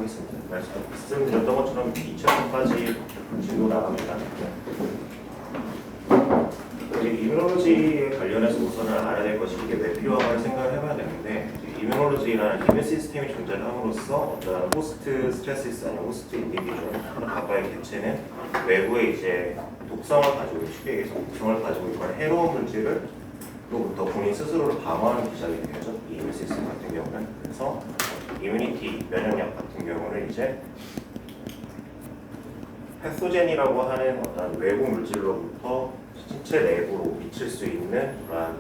하겠습니다. 말씀드렸던 것처럼 2차까지 진도 나갑니다. 이뮤놀로지에 관련해서 우선은 알아야 될 것이 이게 왜 필요한가를 생각을 해봐야 되는데, 이뮤놀로지라는 이뮤 시스템이 존재함으로써 어떤 호스트 스트레스스 아니면 호스트 인디비주얼 각각의 개체는 외부에 이제 독성을 가지고 쉽게 얘기해서 독성을 가지고 있거나 해로운 물질을 로부터 본인 스스로를 방어하는 기작이 되죠. 이 이뮤 시스템 같은 경우는. 그래서 이뮤니티 면역력 같은 경우는 이제 패소젠이라고 하는 어떤 외부 물질로부터 신체 내부로 미칠 수 있는 그러한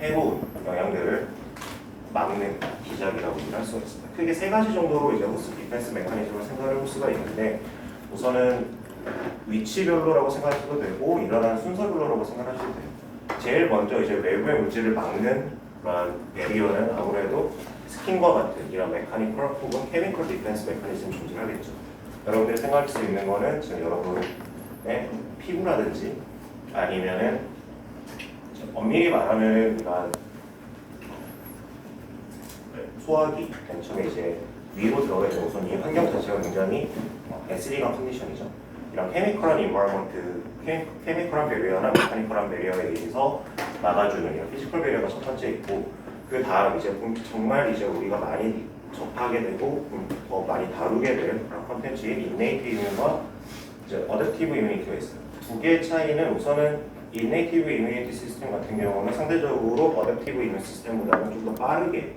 해로운 영향들을 막는 기작이라고 할 수가 있습니다. 크게 세 가지 정도로 이제 호스트 디펜스 메커니즘을 생각해 볼 수가 있는데, 우선은 위치별로라고 생각하셔도 되고 일어나는 순서별로라고 생각하셔도 돼요. 제일 먼저 이제 외부의 물질을 막는 그러한 베리어는 아무래도 스킨과 같은 이런 메카니컬 혹은 케미컬 디펜스 메커니즘이 존재하겠죠. 여러분들이 생각할 수 있는 거는 지금 여러분의 피부라든지 아니면은 엄밀히 말하면 이런 소화기, 맨 처음에 이제 위로 들어가 있는 우선 이 환경 자체가 굉장히 애시디한 컨디션이죠. 이런 케미컬한 인바이러먼트, 케미컬한 베리어나 메카니컬한 베리어에 의해서 막아주는 이런 피지컬 베리어가 첫 번째 있고, 그 다음 이제 정말 이제 우리가 많이 접하게 되고 더 많이 다루게 될 그런 컨텐츠인 인네이트 이뮤과 이제 어댑티브 이뮤니티가 있어요. 두 개의 차이는 우선은 인네이티브 이뮤니티 시스템 같은 경우는 상대적으로 어댑티브 이뮤 시스템보다는 좀 더 빠르게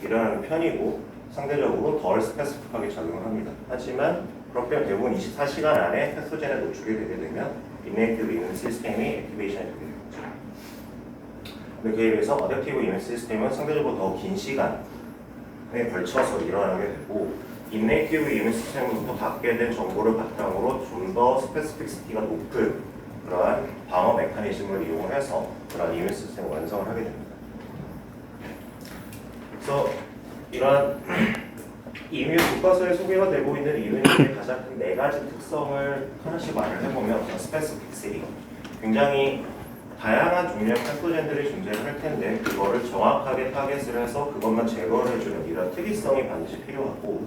일어나는 편이고 상대적으로 덜 스페시픽하게 작용을 합니다. 하지만 그렇게 대부분 24시간 안에 패소젠에 노출이 되게 되면 인네이티브 이뮤 시스템이 액티베이션이 되게 되죠. 근데 그에 비해서 어댑티브 이뮤 시스템은 상대적으로 더 긴 시간에 걸쳐서 일어나게 되고, 인네이티브 이뮤 시스템으로부터 받게 된 정보를 바탕으로 좀 더 스페시피시티가 높은 그러한 방어 메커니즘을 이용해서 그러한 이뮤 시스템을 완성을 하게 됩니다. 그래서 이러한 이뮤 교과서에 소개가 되고 있는 이뮤니티의 가장 큰 네 가지 특성을 하나씩 말을 해보면, 스페시피시티, 굉장히 다양한 종류의 패소젠들이 존재를 할 텐데 그거를 정확하게 타겟을 해서 그것만 제거를 해주는 이런 특이성이 반드시 필요하고,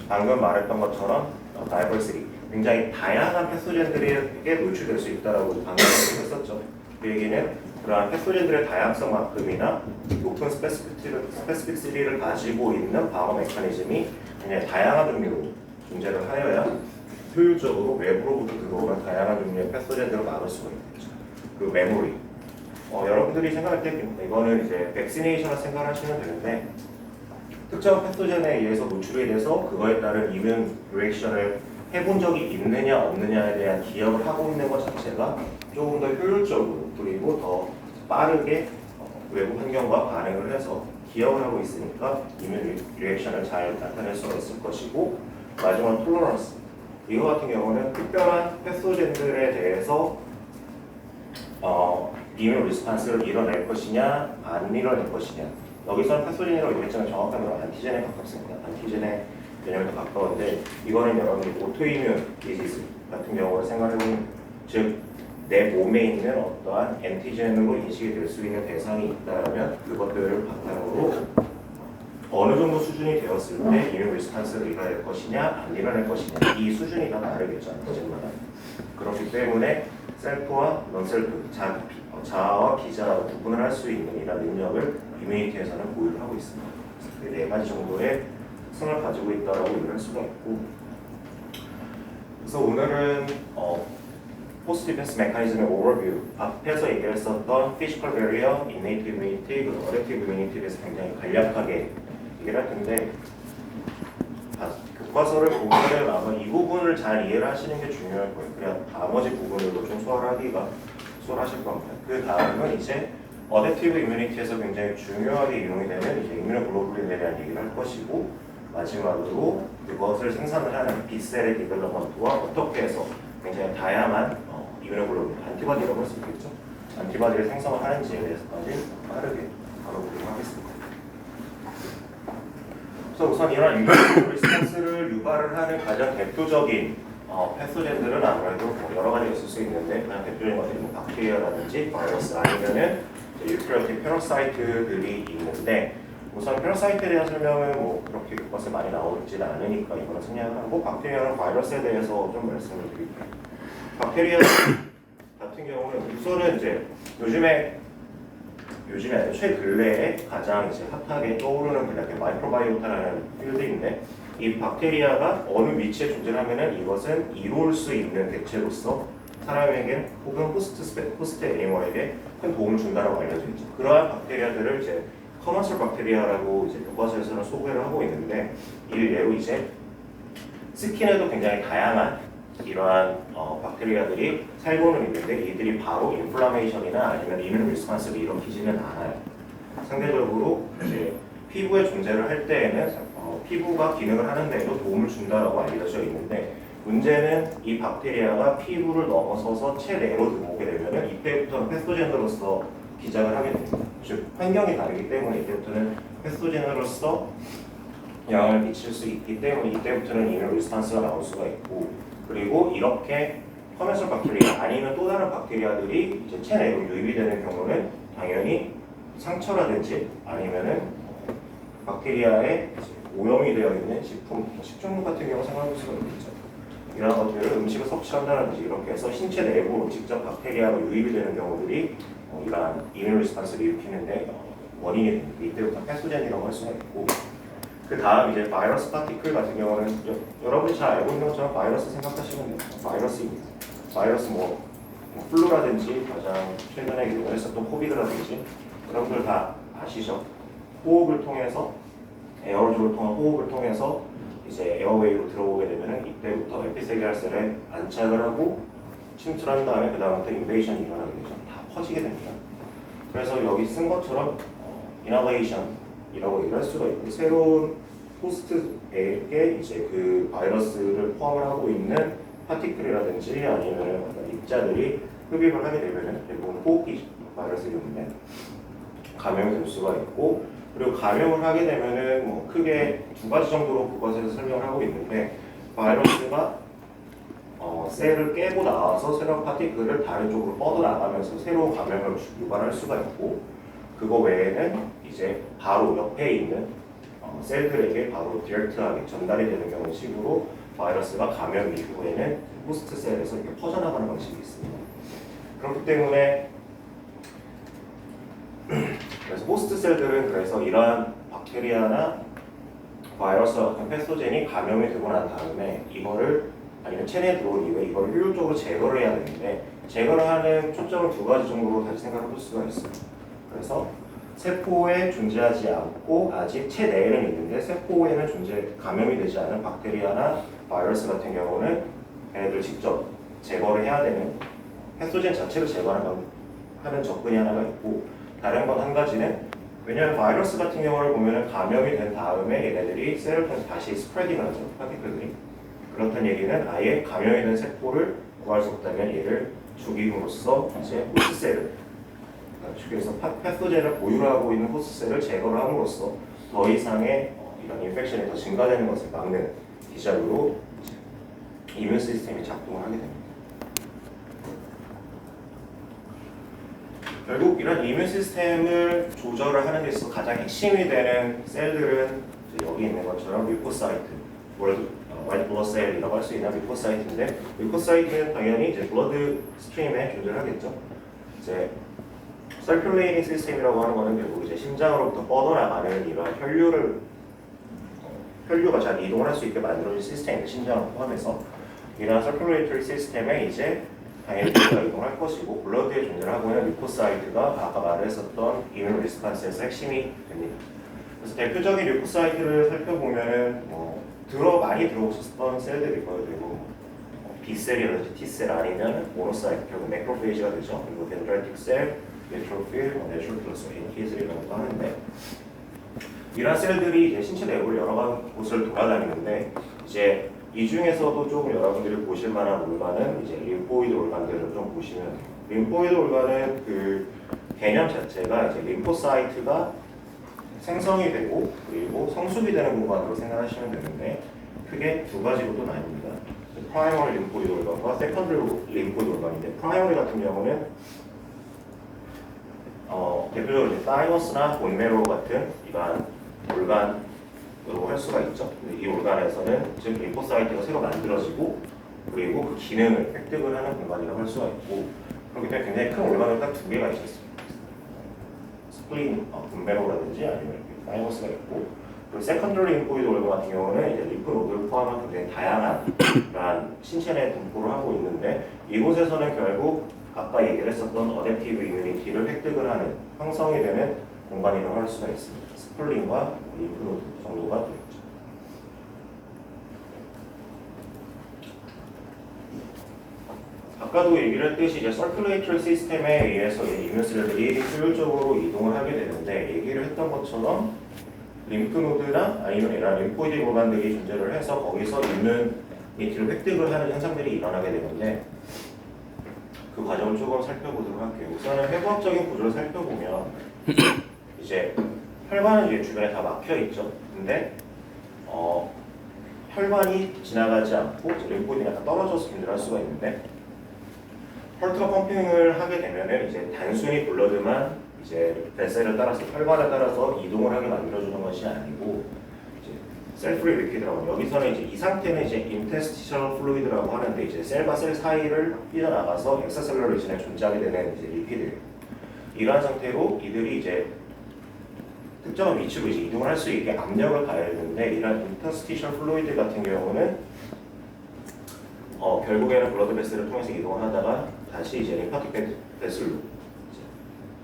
방금 말했던 것처럼 다이버시티, 굉장히 다양한 패소젠들에게 노출될 수 있다라고 방금 했었죠. 그 얘기는 그러한 패소젠들의 다양성만큼이나 높은 스페시피시티를 가지고 있는 방어 메커니즘이 굉장히 다양한 종류로 존재를 하여야 효율적으로 외부로부터 들어오는 다양한 종류의 패소젠들을 막을 수가 있겠죠. 그 메모리. 여러분들이 생각할 때 이거는 이제 백시네이션을 생각하시면 되는데, 특정 패소젠에 의해서 노출이 돼서 그거에 따른 이뮤 리액션을 해본 적이 있느냐 없느냐에 대한 기억을 하고 있는 것 자체가 조금 더 효율적으로 그리고 더 빠르게 외부 환경과 반응을 해서 기억을 하고 있으니까 이뮤 리액션을 잘 나타낼 수가 있을 것이고, 마지막으로 톨러런스. 이거 같은 경우는 특별한 패소젠들에 대해서 이뮤 리스판스를 이뤄낼 것이냐 안 이뤄낼 것이냐. 여기서는 패소젠이라고 얘기했지만 정확하면 안티젠에 가깝습니다. 안티젠의 개념에 더 가까운데, 이거는 여러분이 오토이뮤 디지즈 같은 경우를 생각해보면, 즉 내 몸에 있는 어떠한 엔티젠으로 인식이 될 수 있는 대상이 있다면 그것들을 바탕으로 어느 정도 수준이 되었을 때 이뮤 리스판스를 이뤄낼 것이냐 안 이뤄낼 것이냐, 이 수준이 다 다르겠죠, 안티젠마다. 그렇기 때문에 셀프와 넌셀프, 자아와 비자아로 구분을 할 수 있는 이런 능력을 이뮤니티에서는 보유를 하고 있습니다. 그 네 가지 정도의 특성을 가지고 있다라고 얘기할 수가 있고, 그래서 오늘은 포스트 디펜스 메커니즘의 오버뷰, 앞에서 얘기했었던 피지컬 베리어, 인네이트 이뮤니티, 그리고 어댑티브 이뮤니티에 대해서 굉장히 간략하게 얘기를 할 텐데, 교과서를 보면은 아마 이 부분을 잘 이해를 하시는 게 중요할 거예요. 그냥 나머지 부분으로 좀 수월하기가 수월하실 겁니다. 그 다음은 이제 어댑티브 이뮤니티에서 굉장히 중요하게 이용이 되는 이제 이뮤노글로불린에 대한 얘기를 할 것이고, 마지막으로 그것을 생산을 하는 B셀의 디벨롭먼트와 어떻게 해서 굉장히 다양한 이뮤노글로불린, 안티바디라고 할 수 있겠죠. 안티바디를 생성을 하는지에 대해서까지 빠르게 다뤄보도록 하겠습니다. 그래서 우선 이런 이뮤노 리스폰스를 유발을 하는 가장 대표적인 패소젠들은 아무래도 여러 가지가 있을 수 있는데, 그냥 대표적인 것들은 박테리아라든지 바이러스 아니면은 유크리오틱 패러사이트들이 있는데, 우선 패러사이트에 대한 설명은 뭐 그렇게 교과서에 많이 나오지는 않으니까 이거는 생략을 하고 박테리아랑 바이러스에 대해서 좀 말씀을 드릴게요. 박테리아 같은 경우는 우선은 이제 요즘에 아니라 최근래에 가장 이제 핫하게 떠오르는 분야가 마이크로바이오타라는 필드인데 이 박테리아가 어느 위치에 존재하면은 이것은 이룰 수 있는 객체로서 사람에게 혹은 호스트 애니멀에게 큰 도움을 준다라고 알려져 있죠. 그러한 박테리아들을 이제 커먼설 박테리아라고 이제 교과서에서는 소개를 하고 있는데 예로 이제 스킨에도 굉장히 다양한 이러한 박테리아들이 살고는 있는데 이들이 바로 인플라메이션이나 아니면 이뮤 리스폰스를 일으키지는 않아요. 상대적으로 이제 피부에 존재를 할 때에는 피부가 기능을 하는 데에도 도움을 준다라고 알려져 있는데 문제는 이 박테리아가 피부를 넘어서서 체내로 들어오게 되면은 이때부터는 패소젠으로서 기작을 하게 됩니다. 즉 환경이 다르기 때문에 이때부터는 패소젠으로서 영향을 미칠 수 있기 때문에 이때부터는 이뮤 리스폰스가 나올 수가 있고 그리고 이렇게 커멘설 박테리아 아니면 또 다른 박테리아들이 이제 체내로 유입이 되는 경우는 당연히 상처라든지 아니면은 박테리아에 오염이 되어 있는 식중독 같은 경우 생각할 수가 있겠죠. 이런 것들을 음식을 섭취한다든지 이렇게 해서 신체 내부로 직접 박테리아가 유입이 되는 경우들이 이러한 이뮤 리스폰스를 일으키는데 원인이 됩니다. 이때부터 패소젠이라고 할 수가 있고 그 다음 이제 바이러스 파티클 같은 경우는 여러분이 잘 알고 있는 것처럼 바이러스 생각하시면 돼요. 바이러스입니다. 바이러스 뭐 플루라든지 가장 최근에 유행했었던 코비드라든지 여러분들 다 아시죠? 호흡을 통해서 에어로졸을 통한 호흡을 통해서 이제 에어웨이로 들어오게 되면은 이때부터 에피셀리알 셀에 안착을 하고 침투한 다음에 그 다음부터 인베이션이 일어나게 되죠. 다 퍼지게 됩니다. 그래서 여기 쓴 것처럼 이노베이션이라고 얘기할 수가 있고 새로운 호스트에게 이제 그 바이러스를 포함을 하고 있는 파티클이라든지 아니면 입자들이 흡입을 하게 되면은 대부분 호흡기 바이러스이기 때문에 감염이 될 수가 있고 그리고 감염을 하게 되면은 뭐 크게 두 가지 정도로 교과서에서 설명을 하고 있는데 바이러스가 셀을 깨고 나와서 새로운 파티클을 다른 쪽으로 뻗어나가면서 새로운 감염을 유발할 수가 있고 그거 외에는 이제 바로 옆에 있는 셀들에게 바로 디렉트하게 전달이 되는 경우식으로 바이러스가 감염 이후에는 호스트 셀에서 이렇게 퍼져나가는 방식이 있습니다. 그렇기 때문에 그래서 호스트 셀들은 그래서 이러한 박테리아나 바이러스와 같은 패소젠이 감염이 되고 난 다음에 이거를 아니면 체내에 들어온 이후에 이걸 효율적으로 제거를 해야 되는데 제거를 하는 초점을 두 가지 정도로 다시 생각해 볼 수가 있어요. 그래서 세포에 존재하지 않고 아직 체내에는 있는데 세포에는 감염이 되지 않은 박테리아나 바이러스 같은 경우는 얘네들 직접 제거를 해야 되는 패소젠 자체를 제거하는 접근이 하나가 있고 다른 건 한 가지는 왜냐하면 바이러스 같은 경우를 보면은 감염이 된 다음에 얘네들이 셀을 통해서 다시 스프레딩을 하죠. 파티클들이. 그렇다는 얘기는 아예 감염이 된 세포를 구할 수 없다면 얘를 죽임으로써 이제 호스트셀을 그래서 패소젠을 보유하고 있는 호스트셀을 제거를 함으로써 더 이상의 이런 인펙션이 더 증가되는 것을 막는 기작으로 이뮤 시스템이 작동을 하게 됩니다. 결국 이런 이뮤 시스템을 조절을 하는 데 있어서 가장 핵심이 되는 셀들은 여기 있는 것처럼 류코사이트, 화이트 블러드 셀이라고 할 수 있는 류코사이트인데 류코사이트는 당연히 이제 블러드 스트림에 존재를 하겠죠. 이제 서큘레이팅 시스템이라고 하는 것은 결국 이제 심장으로부터 뻗어나가는 이런 혈류가 잘 이동을 할 수 있게 만들어진 시스템, 심장을 포함해서 이런 서큘레이터리 시스템에 이제 당연히 블러드가 이동할 것이고 블러드에 존재를 하고 있는 류코사이트가 아까 말했었던 이뮤 리스폰스에서 핵심이 됩니다. 그래서 대표적인 류코사이트를 살펴보면은 많이 들어오셨던 셀들이 있고요. 그리고 B셀이라든지 T셀 아니면 모노사이트, 결국 매크로페이지가 되죠. 그리고 덴드라이틱 셀, 네트로필, 네트로필러스, NK셀이라고 하는데 이런 셀들이 이제 신체 내부를 여러 곳을 돌아다니는데 이제 이 중에서도 조금 여러분들이 보실 만한 올간은 이제 림포이드 올간들을 좀 보시면 돼요. 림포이드 올간은 그 개념 자체가 이제 림포사이트가 생성이 되고 그리고 성숙이 되는 공간으로 생각하시면 되는데 크게 두 가지로 또 나뉩니다. 프라이머리 림포이드 올간과 세컨드리 림포이드 올간인데 프라이머리 같은 경우는 대표적으로 이제 타이머스나 본메로 같은 이러한 올간으로 할 수가 있죠. 근데 이 올간에서는 즉 림포사이트가 새로 만들어지고 그리고 그 기능을 획득을 하는 공간이라고 할 수가 있고 그렇기 때문에 굉장히 큰 올간은 딱 두 개가 있었습니다. 스플린 분배로라든지 아니면 파이머스가 있고 그리고 세컨더리 림포이드 올간 같은 경우는 이제 림프 노드를 포함한 굉장히 다양한 그런 신체 내 분포를 하고 있는데 이곳에서는 결국 아까 얘기를 했었던 어댑티브 이뮤니티를 획득을 하는 형성이 되는 공간이라고 할 수가 있습니다. 스플린과 림프 노드 정도가 되겠죠. 아까도 얘기를 했듯이 이제 서큘레이터리 시스템에 의해서 이뮤셀들이 효율적으로 이동을 하게 되는데 얘기를 했던 것처럼 림프 노드나 아니면 이런 림포이드 골반들이 존재를 해서 거기서 이뮤니티를 획득을 하는 현상들이 일어나게 되는데 그 과정을 조금 살펴보도록 할게요. 우선은 해부학적인 구조를 살펴보면 이제 혈관은 이제 주변에 다 막혀 있죠. 근데 혈관이 지나가지 않고 림포이드가 약간 떨어져서 분출할 수가 있는데 헐트가 펌핑을 하게 되면은 이제 단순히 블러드만 이제 뱃셀을 따라서 혈관을 따라서 이동을 하게 만들어주는 것이 아니고 이제 셀프리 리퀴드라고 여기서는 이제 이 상태는 이제 인테스티셜 플루이드라고 하는데 이제 셀과 셀 사이를 삐져나가서 엑스셀러 리진에 존재하게 되는 이제 리퀴드 이러한 상태로 이들이 이제 특정한 위치로 이제 이동을 할 수 있게 압력을 가해야 되는데 이런 인터스티셜 플루이드 같은 경우는 결국에는 블러드 베슬을 통해서 이동을 하다가 다시 이제 림파틱 베슬로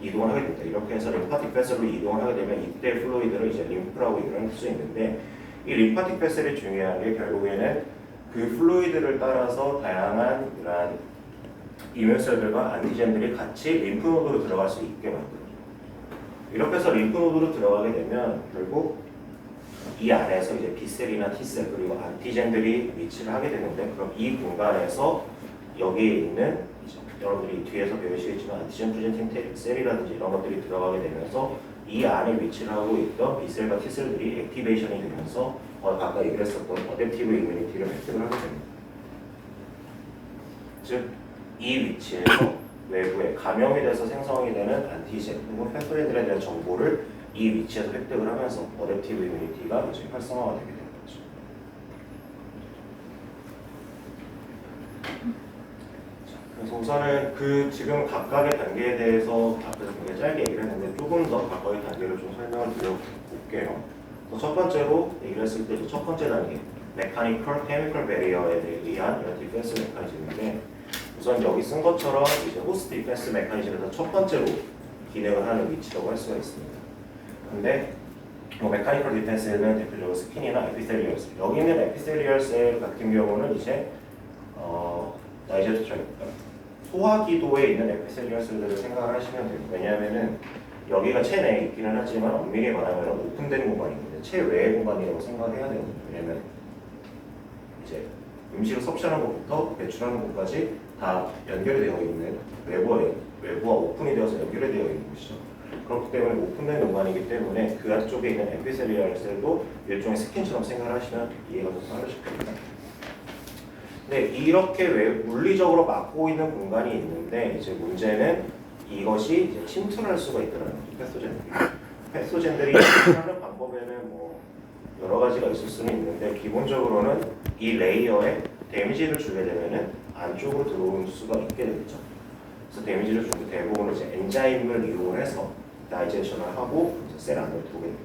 이동을 하게 됩니다. 이렇게 해서 림파틱 베슬로 이동을 하게 되면 이때 플루이드를 이제 림프라고 이름을 할 수 있는데 이 림파틱 베슬이 중요한 게 결국에는 그 플루이드를 따라서 다양한 이러한 이뮤셀들과 안티젠들이 같이 림프 노드로 들어갈 수 있게 만들어요. 이렇게 해서 림프 노드로 들어가게 되면 결국 이 안에서 이제 B셀이나 T셀 그리고 안티젠들이 위치를 하게 되는데 그럼 이 공간에서 여기에 있는 여러분들이 뒤에서 배우시겠지만 안티젠 프레젠팅 셀이라든지 이런 것들이 들어가게 되면서 이 안에 위치를 하고 있던 B셀과 T셀들이 액티베이션이 되면서 아까 얘기했었던 어댑티브 이뮤니티를 획득을 하게 됩니다. 즉 이 위치에서 외부에 감염이 돼서 생성이 되는 안티젠 혹은 패토젠들에 대한 정보를 이 위치에서 획득을 하면서 어댑티브 이뮤니티가 이제 활성화가 되게 되는 거죠. 그래서 우선은 그 지금 각각의 단계에 대해서 앞에서 굉장히 짧게 얘기를 했는데 조금 더 각각의 단계를 좀 설명을 드려볼게요. 첫 번째로 얘기를 했을 때 첫 번째 단계 메카니컬 케미컬 베리어에 의한 이런 디펜스 메커니즘인데 우선 여기 쓴 것처럼 이제 호스트 디펜스 메커니즘에서 첫 번째로 기능을 하는 위치라고 할 수가 있습니다. 근데 메카니컬 디펜스는 대표적으로 스킨이나 에피셀리얼 셀 여기 있는 에피셀리얼 셀 같은 경우는 이제 다이제스트 소화기도에 있는 에피셀리얼 셀들을 생각을 하시면 돼요. 왜냐하면은 여기가 체내에 있기는 하지만 엄밀히 말하면 오픈된 공간이거든요. 체외의 공간이라고 생각을 해야 되거든요. 왜냐면 이제 음식을 섭취하는 것부터 배출하는 것까지 다 연결이 되어 있는 외부와 오픈이 되어서 연결이 되어 있는 곳이죠. 그렇기 때문에 오픈된 공간이기 때문에 그 안쪽에 있는 에피셀리얼 셀도 일종의 스킨처럼 생각을 하시면 이해가 더 빠르실 겁니다. 네, 이렇게 물리적으로 막고 있는 공간이 있는데 이제 문제는 이것이 이제 침투를 할 수가 있더라고요. 패소젠들이 침투하는 방법에는 뭐 여러 가지가 있을 수는 있는데 기본적으로는 이 레이어에 데미지를 주게 되면은 안쪽으로 들어올 수가 있게 되겠죠. 그래서 데미지를 주는 대부분 이제 엔자임을 이용해서 다이제션을 하고 이제 셀 안으로 들어오게 됩니다.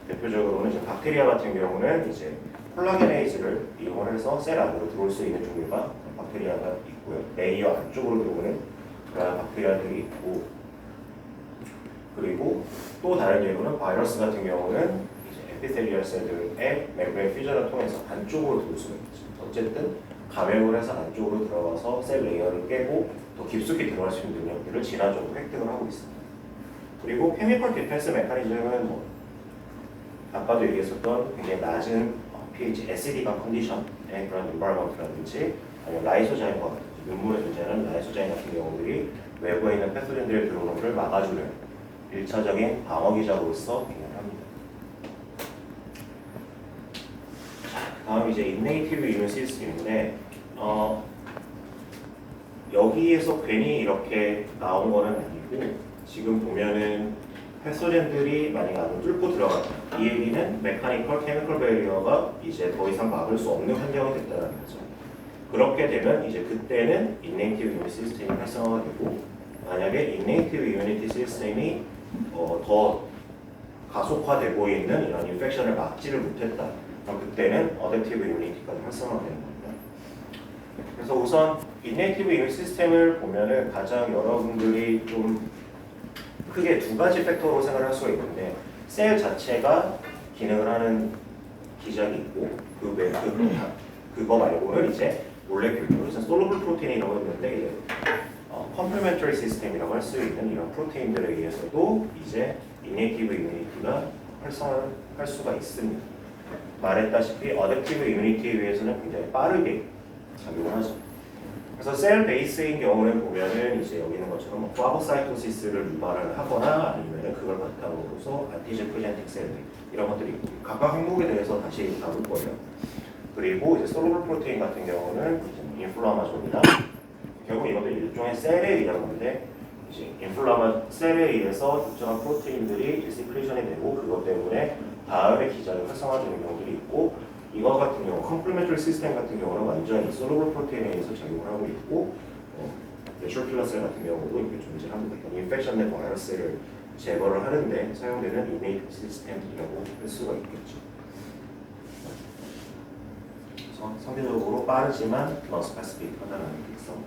대표적으로는 이제 박테리아 같은 경우는 이제 콜라겐에이즈를 이용해서 셀 안으로 들어올 수 있는 종류가 박테리아가 있고요. 레이어 안쪽으로 들어오는 그런 박테리아들이 있고, 그리고 또 다른 예로는 바이러스 같은 경우는 이제 에피셀리얼 셀들의 멤브레인 퓨전을 통해서 안쪽으로 들어올 수가 있죠. 어쨌든 감염을 해서 안쪽으로 들어가서 셀 레이어를 깨고 더 깊숙이 들어갈 수 있는 능력들을 진화적으로 획득을 하고 있습니다. 그리고 케미컬 디펜스 메커니즘은 뭐 아까도 얘기했었던 굉장히 낮은 pH, acid이가 컨디션의 그런 environment라든지 아니면 라이소자인과 같은 눈물에 존재하는 라이소자인 같은 경우들이 외부에 있는 패소젠들이 들어오는 것을 막아주는 1차적인 방어기작으로서 기능을 합니다. 다음 이제 인네이티브 이뮤 시스템인데 여기에서 괜히 이렇게 나온 거는 아니고 지금 보면은 패소젠들이 만약에 안으로 뚫고 들어갔다. 이 얘기는 메카니컬, 케미컬 베리어가 이제 더 이상 막을 수 없는 환경이 됐다는 거죠. 그렇게 되면 이제 그때는 인네이티브 이뮤니티 시스템이 활성화가 되고 만약에 인네이티브 이뮤니티 시스템이 더 가속화되고 있는 이런 인펙션을 막지를 못했다. 그럼 그때는 어댑티브 이뮤니티까지 활성화가 되는 겁니다. 그래서 우선 인네이티브 이뮤니티 시스템을 보면은 가장 여러분들이 좀 크게 두 가지 팩터로 생각할 수가 있는데 셀 자체가 기능을 하는 기작이 있고 그거 말고는 이제 몰레큘, 그래서 솔루블 프로테인이라고 했는데 이제 컴플리멘터리 시스템이라고 할 수 있는 이런 프로테인들에 의해서도 이제 인네이티브 이뮤니티가 활성화할 수가 있습니다. 말했다시피 어댑티브 이뮤니티에 의해서는 굉장히 빠르게 작용을 하죠. 그래서 셀 베이스인 경우는 보면은 이제 여기 있는 것처럼 파고사이토시스를 유발을 하거나 아니면은 그걸 바탕으로서 안티젠 프레젠팅 셀들 이런 것들이 있고 각각 항목에 대해서 다시 다룰 거예요. 그리고 이제 솔루블 프로테인 같은 경우는 이제 인플라마존이나 결국 이것도 일종의 셀에 의한 건데 이제 셀에 의해서 특정한 프로테인들이 시크레션이 되고 그것 때문에 다음에 기작이 활성화되는 경우들이 있고 이거 같은 경우 컴플리멘터리 시스템 같은 경우는 완전히 솔루블 프로테인에 의해서 작용을 하고 있고 내추럴 킬러 셀 같은 경우도 이렇게 존재합니다. 그러니까 인펙션 내 바이러스를 제거를 하는데 사용되는 이네이트 시스템이라고 할 수가 있겠죠. 그래서 상대적으로 빠르지만 스페시픽하다는 특성.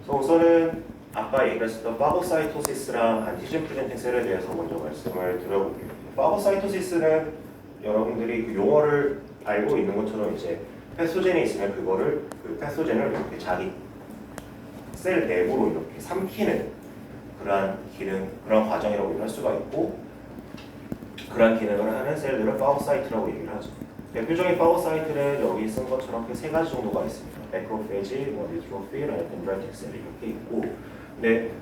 그래서 우선은 아까 얘기했었던 파고사이토시스랑 안티젠 프레젠팅 셀에 대해서 먼저 말씀을 드려볼게요. 파고사이토시스는 여러분들이 그 용어를 알고 있는 것처럼 이제 패소젠이 있으면 그거를 그 패소젠을 이렇게 자기 셀 내부로 이렇게 삼키는 그러한 기능, 그런 과정이라고 할 수가 있고 그러한 기능을 하는 셀들을 파고사이트라고 얘기를 하죠. 대표적인 파고사이트는 여기 쓴 것처럼 그 세 가지 정도가 있습니다. 매크로페이지, 뉴트로필, 덴드라이틱 셀 이렇게 있고 근데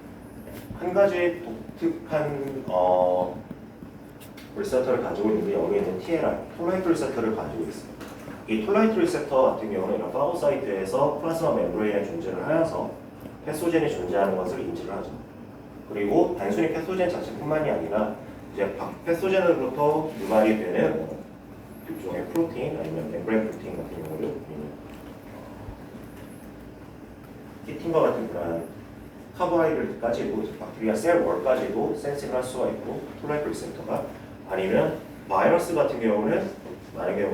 한 가지 독특한 리셉터를 가지고 있는데 여기 있는 TLR, 톨라이트 리셉터를 가지고 있어요. 이 톨라이트 리셉터 같은 경우는 이런 파고사이트에서 플라즈마 멤브레인에 존재를 하여서 패소젠이 존재하는 것을 인지를 하죠. 그리고 단순히 패소젠 자체뿐만이 아니라 이제 패소젠으로부터 유발이 되는 일종의 프로테인 아니면 멤브레인 프로테인 같은 경우를 키틴과 같은 그런 카보하이드레이트까지도 박테리아 셀 월까지도 센싱을 할 수가 있고 톨라이트 리셉터가 아니면 바이러스 같은 경우는 만약에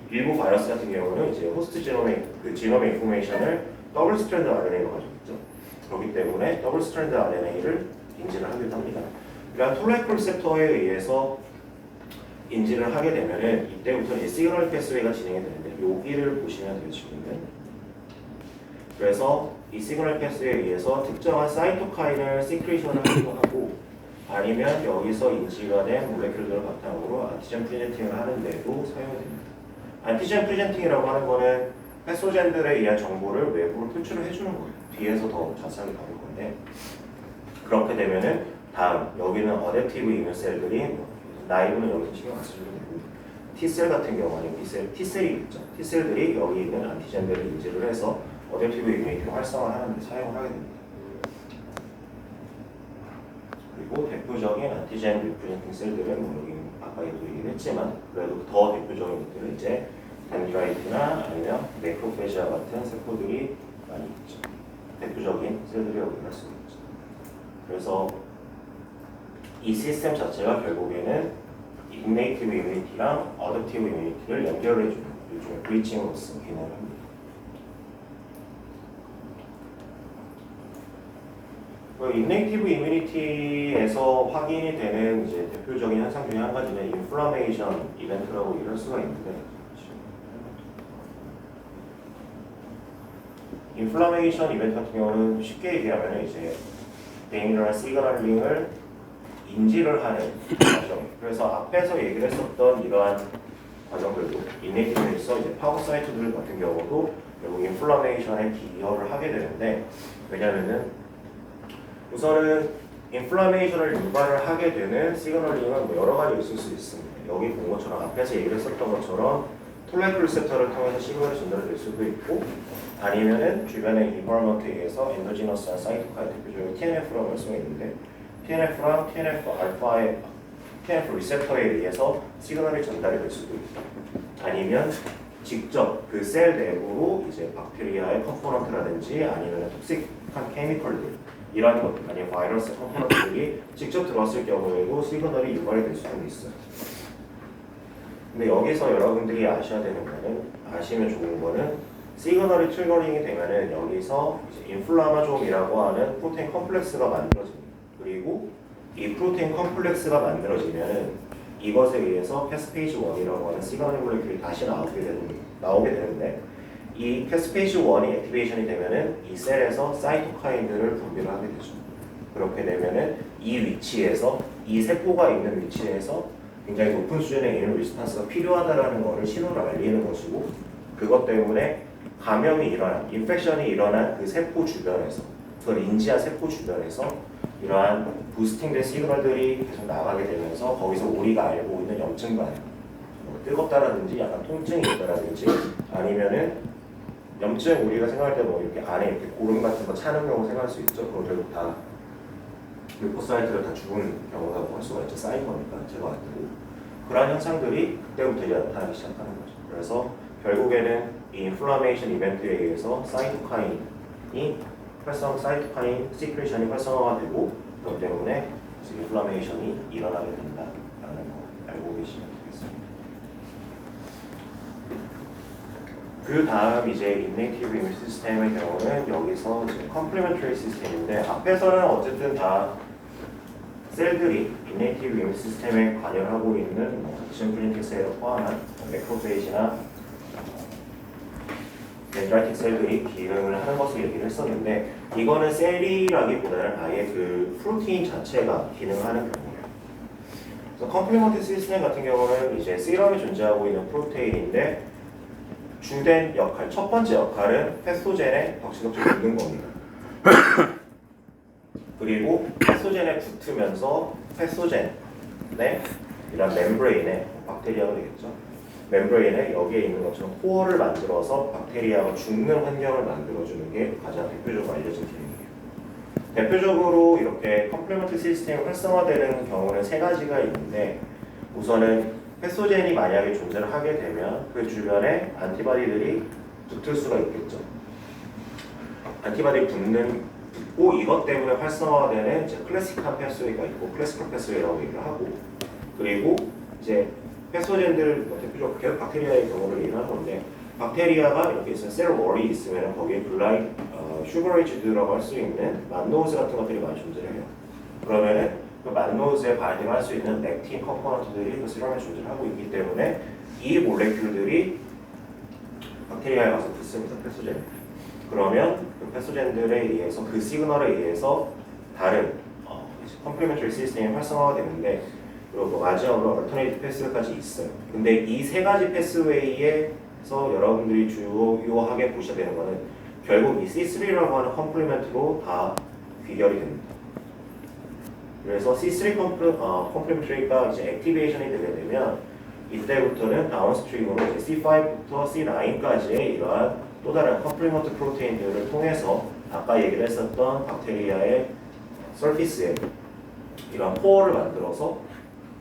일부 바이러스 같은 경우는 이제 호스트 지놈의 인포메이션을 더블 스트랜드 RNA로 가지고 있죠. 그렇기 때문에 더블 스트랜드 RNA를 인지를 하기도 합니다. 그러니까 톨라이트 리셉터에 의해서 인지를 하게 되면은 이때부터 이제 시그널 패스웨이가 진행이 되는데 여기를 보시면 되시면은 그래서 이 시그널 패스에 의해서 특정한 사이토카인을 시크레이션을 하기도 하고 아니면 여기서 인지가 된 몰레큘들을 바탕으로 안티젠 프레젠팅을 하는데도 사용이 됩니다. 안티젠 프레젠팅이라고 하는 거는 패소젠들에 의한 정보를 외부로 표출을 해주는 거예요. 뒤에서 더 자세하게 다룰 건데 그렇게 되면은 다음 여기는 어댑티브 이뮤 셀들이 나이브는 여기서 신경 안 쓰셔도 되고 T셀 같은 경우 아니면 T셀이 있죠. T셀들이 여기 있는 안티젠들을 인지를 해서 어댑티브 이뮤니티를 활성화하는 데 사용을 하게 됩니다. 그리고 대표적인 안티젠 리프레젠팅 셀들은 뭐 여기 아까도 얘기를 했지만 그래도 더 대표적인 것들은 이제 덴드라이트나 아니면 매크로페지아 같은 세포들이 많이 있죠. 대표적인 셀들이라고 할 수 있죠. 그래서 이 시스템 자체가 결국에는 인네이티브 이뮤니티랑 어댑티브 이뮤니티를 연결해주는 일종의 브리칭으로서 기능을 합니다. 인네이티브 이뮤니티에서 확인이 되는 이제 대표적인 현상 중에 한 가지는 인플라메이션 이벤트라고 얘기할 수가 있는데 인플라메이션 이벤트 같은 경우는 쉽게 얘기하면 이제 데이미너럴 시그널링을 인지를 하는 과정. 그래서 앞에서 얘기를 했었던 이러한 과정들도 인네이티브에서 이제 파고사이트들 같은 경우도 결국 인플라메이션에 기여를 하게 되는데 왜냐면은 우선은 인플라메이션을 유발을 하게 되는 시그널링은 뭐 여러 가지 있을 수 있습니다. 여기 본 것처럼 앞에서 얘기를 했었던 것처럼 톨라이트 리셉터를 통해서 시그널이 전달될 수도 있고 아니면은 주변의 인버먼트에 의해서 엔도지너스한 사이토카인 대표적인 TNF라고 할 수가 있는데 TNF랑 TNF-알파의 TNF 리셉터에 의해서 시그널이 전달이 될 수도 있다. 아니면 직접 그 셀 내부로 이제 박테리아의 컴포넌트라든지 아니면 톡식한 케미컬들 이러한 것 아니면 바이러스 컴포넌트들이 직접 들어왔을 경우에도 시그널이 유발이 될 수는 있어요. 근데 여기서 여러분들이 아셔야 되는 거는 아시면 좋은 거는 시그널이 트리거링이 되면은 여기서 이제 인플라마좀이라고 하는 프로테인 컴플렉스가 만들어집니다. 그리고 이 프로테인 컴플렉스가 만들어지면은 이것에 의해서 캐스페이지 1이라고 하는 시그널 몰레큘이 다시 나오게 되는데 이 캐스페이지 1이 액티베이션이 되면은 이 셀에서 사이토카인들을 분비를 하게 되죠. 그렇게 되면은 이 위치에서 이 세포가 있는 위치에서 굉장히 높은 수준의 이뮤 리스판스가 필요하다라는 것을 신호를 알리는 것이고 그것 때문에 감염이 일어난, 인펙션이 일어난 그 세포 주변에서 그걸 인지한 세포 주변에서 이러한 부스팅된 시그널들이 계속 나가게 되면서 거기서 우리가 알고 있는 염증 반응 뜨겁다라든지 약간 통증이 있다라든지 아니면은 염증 우리가 생각할 때 뭐 이렇게 안에 이렇게 고름 같은 거 차는 경우 생각할 수 있죠. 그거 결국 다 류코사이트가 다 죽은 경우라고 할 수가 있죠. 쌓인 거니까 제가 봤을 때 그러한 현상들이 그때부터 이제 나타나기 시작하는 거죠. 그래서 결국에는 이 인플라메이션 이벤트에 의해서 사이토카인 시크레이션이 활성화가 되고 그것 때문에 인플라메이션이 일어나게 된다라는 거 알고 계시면 되겠습니다. 그 다음 이제 인네이티브 이뮤 시스템의 경우는 여기서 이제 컴플리멘터리 시스템인데 앞에서는 어쨌든 다 셀들이 인네이티브 이뮤 시스템에 관여를 하고 있는 심플리틱 셀을 포함한 매크로페이지나 덴드라이틱 셀들이 기능을 하는 것을 얘기를 했었는데 이거는 셀이라기보다는 아예 그 프로테인 자체가 기능하는 경우예요. 그래서 컴플리먼트 시스템 같은 경우는 이제 시럼에 존재하고 있는 프로테인인데 주된 역할, 첫 번째 역할은 패소젠에 덕지덕지 붙는 겁니다. 그리고 패소젠에 붙으면서 패소젠의 이런 멤브레인에 박테리아가 되겠죠. 멤브레인에 여기에 있는 것처럼 포어를 만들어서 박테리아가 죽는 환경을 만들어주는 게 가장 대표적으로 알려진 기능이에요. 대표적으로 이렇게 컴플리먼트 시스템이 활성화되는 경우는 세 가지가 있는데 우선은 패소젠이 만약에 존재를 하게 되면 그 주변에 안티바디들이 붙을 수가 있겠죠. 안티바디 붙고 이것 때문에 활성화되는 이제 클래식한 패스웨이가 있고 클래시컬 패스웨이라고 얘기를 하고 그리고 이제 패소젠들 대표적으로 계속 박테리아의 경우를 얘기하는 건데 박테리아가 이렇게 있으면 셀 월이 있으면 거기에 슈거레이즈드라고 할 수 있는 만노즈 같은 것들이 많이 존재해요. 그러면은 그 만노즈에 반응할 수 있는 렉틴 컴포넌트들이 그 시럼에 존재하고 있기 때문에 이 몰레큘들이 박테리아에 가서 붙습니다. 패소젠. 그러면 그 패소젠들에 의해서 그 시그널에 의해서 다른 컴플리멘터리 시스템이 활성화가 되는데 그리고 마지막으로 얼터네이티브 패스까지 있어요. 근데 이 세 가지 패스웨이에서 여러분들이 주요하게 보셔야 되는 거는 결국 이 C3라고 하는 컴플리멘트로 다 귀결이 됩니다. 그래서 C3 컴플리멘터리가 이제 액티베이션이 되게 되면 이때부터는 다운스트림으로 이제 C5부터 C9까지의 이러한 또 다른 컴플리먼트 프로테인들을 통해서 아까 얘기를 했었던 박테리아의 서피스에 이런 포어를 만들어서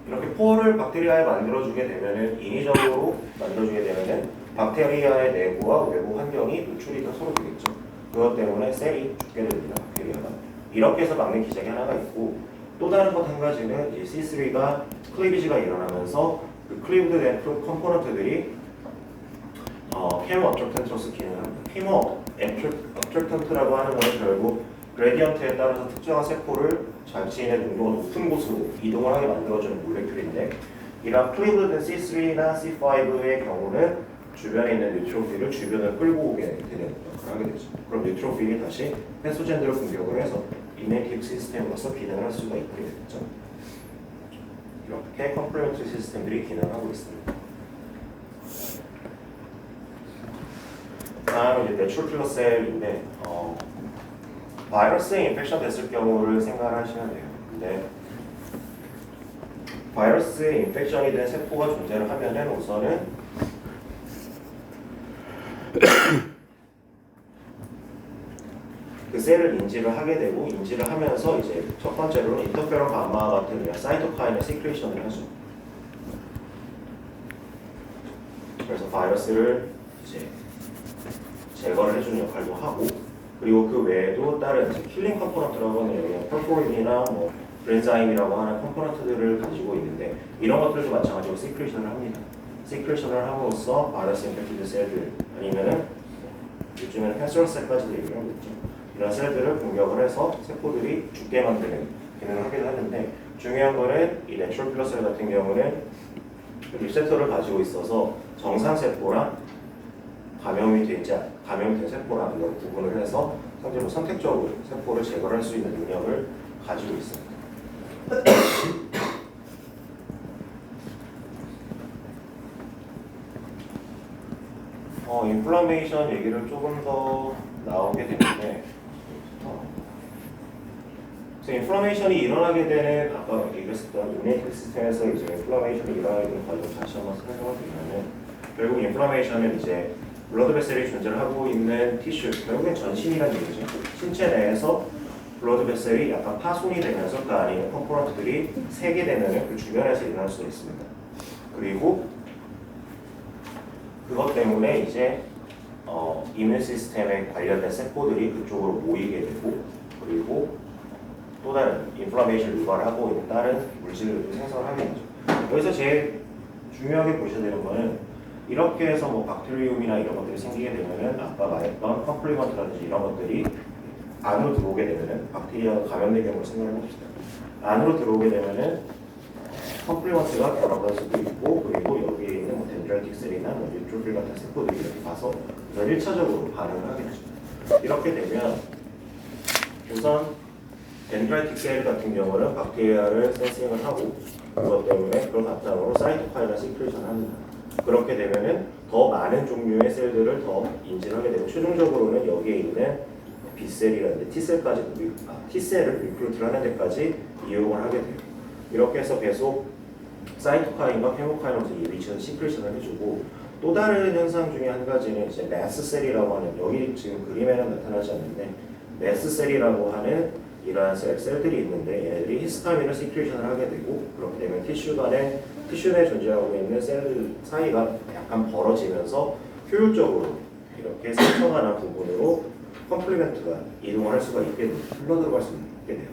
이렇게 포어를 박테리아에 만들어주게 되면은 인위적으로 만들어주게 되면은 박테리아의 내부와 외부 환경이 노출이 더 서로 되겠죠. 그것 때문에 셀이 죽게 됩니다. 박테리아가 이렇게 해서 막는 기작이 하나가 있고 또 다른 것 한 가지는 이제 C3가 클리비지가 일어나면서 그 클리브드된 컴포넌트들이 케모 업저턴트로서 기능을 합니다. 케모 업저턴트라고 하는 것은 결국 그레디언트에 따라서 특정한 세포를 자신의 농도가 높은 곳으로 이동을 하게 만들어주는 몰레큘인데 이런 클리브드 C3나 C5의 경우는 주변에 있는 뉴트로필을 주변을 끌고 오게 되는 역할을 하게 되죠. 그럼 뉴트로필이 다시 패소젠들을 공격을 해서 인네이티브 시스템으로서 기능을 할 수가 있게 되죠. 이렇게 컴플리멘터리 시스템들이 기능하고 있습니다. 다음은 이제 내추럴 킬러 셀인데 바이러스에 인펙션 됐을 경우를 생각하시면 돼요. 근데 바이러스에 인펙션이 된 세포가 존재를 하면은 우선은 그 셀을 인지를 하게 되고 인지를 하면서 이제 첫 번째로는 인터페론 감마와 같은 그냥 사이토카인의 시크레이션을 하죠. 그래서 바이러스를 이제 제거를 해주는 역할도 하고 그리고 그 외에도 다른 이제 킬링 컴포넌트라고 하는 여기 퍼포린이나 뭐 브렌자임이라고 하는 컴포넌트들을 가지고 있는데 이런 것들도 마찬가지로 시크레이션을 합니다. 시크레이션을 함으로써 바이러스 인펙티드 셀들 아니면은 요즘에는 캔서셀까지도 얘기를 하고 있죠. 이런 셀들을 공격을 해서 세포들이 죽게 만드는 기능을 하기도 하는데 중요한 거는 이 내추럴 필러 셀 같은 경우는 리셉터를 가지고 있어서 정상 세포랑 감염이 된 세포랑 이걸 구분을 해서 상대로 선택적으로 세포를 제거할 수 있는 능력을 가지고 있습니다. 인플라메이션 얘기를 조금 더 나오게 되는데 그래서 인플라메이션이 일어나게 되는 아까 얘기했었던 이뮤니티 시스템에서 이제 인플라메이션이 일어나게 되는 과정을 다시 한번 설명을 드리면은 결국 인플라메이션은 이제 블러드 베셀이 존재를 하고 있는 티슈 결국엔 전신이라는 얘기죠. 신체 내에서 블러드 베셀이 약간 파손이 되면서 그 안에 있는 컴포넌트들이 새게 되면 그 주변에서 일어날 수 있습니다. 그리고 그것 때문에 이제 이뮤 시스템에 관련된 세포들이 그쪽으로 모이게 되고 그리고 또 다른 인플라메이션을 유발하고 있는 다른 물질을 생성을 하게 되죠. 여기서 제일 중요하게 보셔야 되는 거는 이렇게 해서 뭐 박테리움이나 이런 것들이 생기게 되면은 아까 말했던 컴플리먼트라든지 이런 것들이 안으로 들어오게 되면은 박테리아가 감염된 경우를 생각해 봅시다. 안으로 들어오게 되면은 컴플리먼트가 결합할 수도 있고 그리고 여기에 있는 뭐 덴드라이틱 셀이나 뭐 뉴트로필 같은 세포들이 이렇게 가서 우선 1차적으로 반응을 하게 되죠. 이렇게 되면 우선 덴드라이틱 셀 같은 경우는 박테리아를 센싱을 하고 그것 때문에 그걸 바탕으로 사이토카인을 시크레이션을 합니다. 그렇게 되면은 더 많은 종류의 셀들을 더 인지를 하게 되고 최종적으로는 여기에 있는 B셀이라든지 T셀을 리크루트를 하는 데까지 이용을 하게 돼요. 이렇게 해서 계속 사이토카인과 케모카인으로서 이 리치는 시크레이션을 해주고 또 다른 현상 중에 한 가지는 이제 매스셀이라고 하는 여기 지금 그림에는 나타나지 않는데 매스셀이라고 하는 이러한 셀들이 있는데 얘네들이 히스타민을 시크레이션을 하게 되고 그렇게 되면 티슈 내에 존재하고 있는 셀 사이가 약간 벌어지면서 효율적으로 이렇게 상처가 부분으로 컴플리멘트가 이동을 할 수가 있게 됩니다. 흘러들어갈 수 있게 돼요.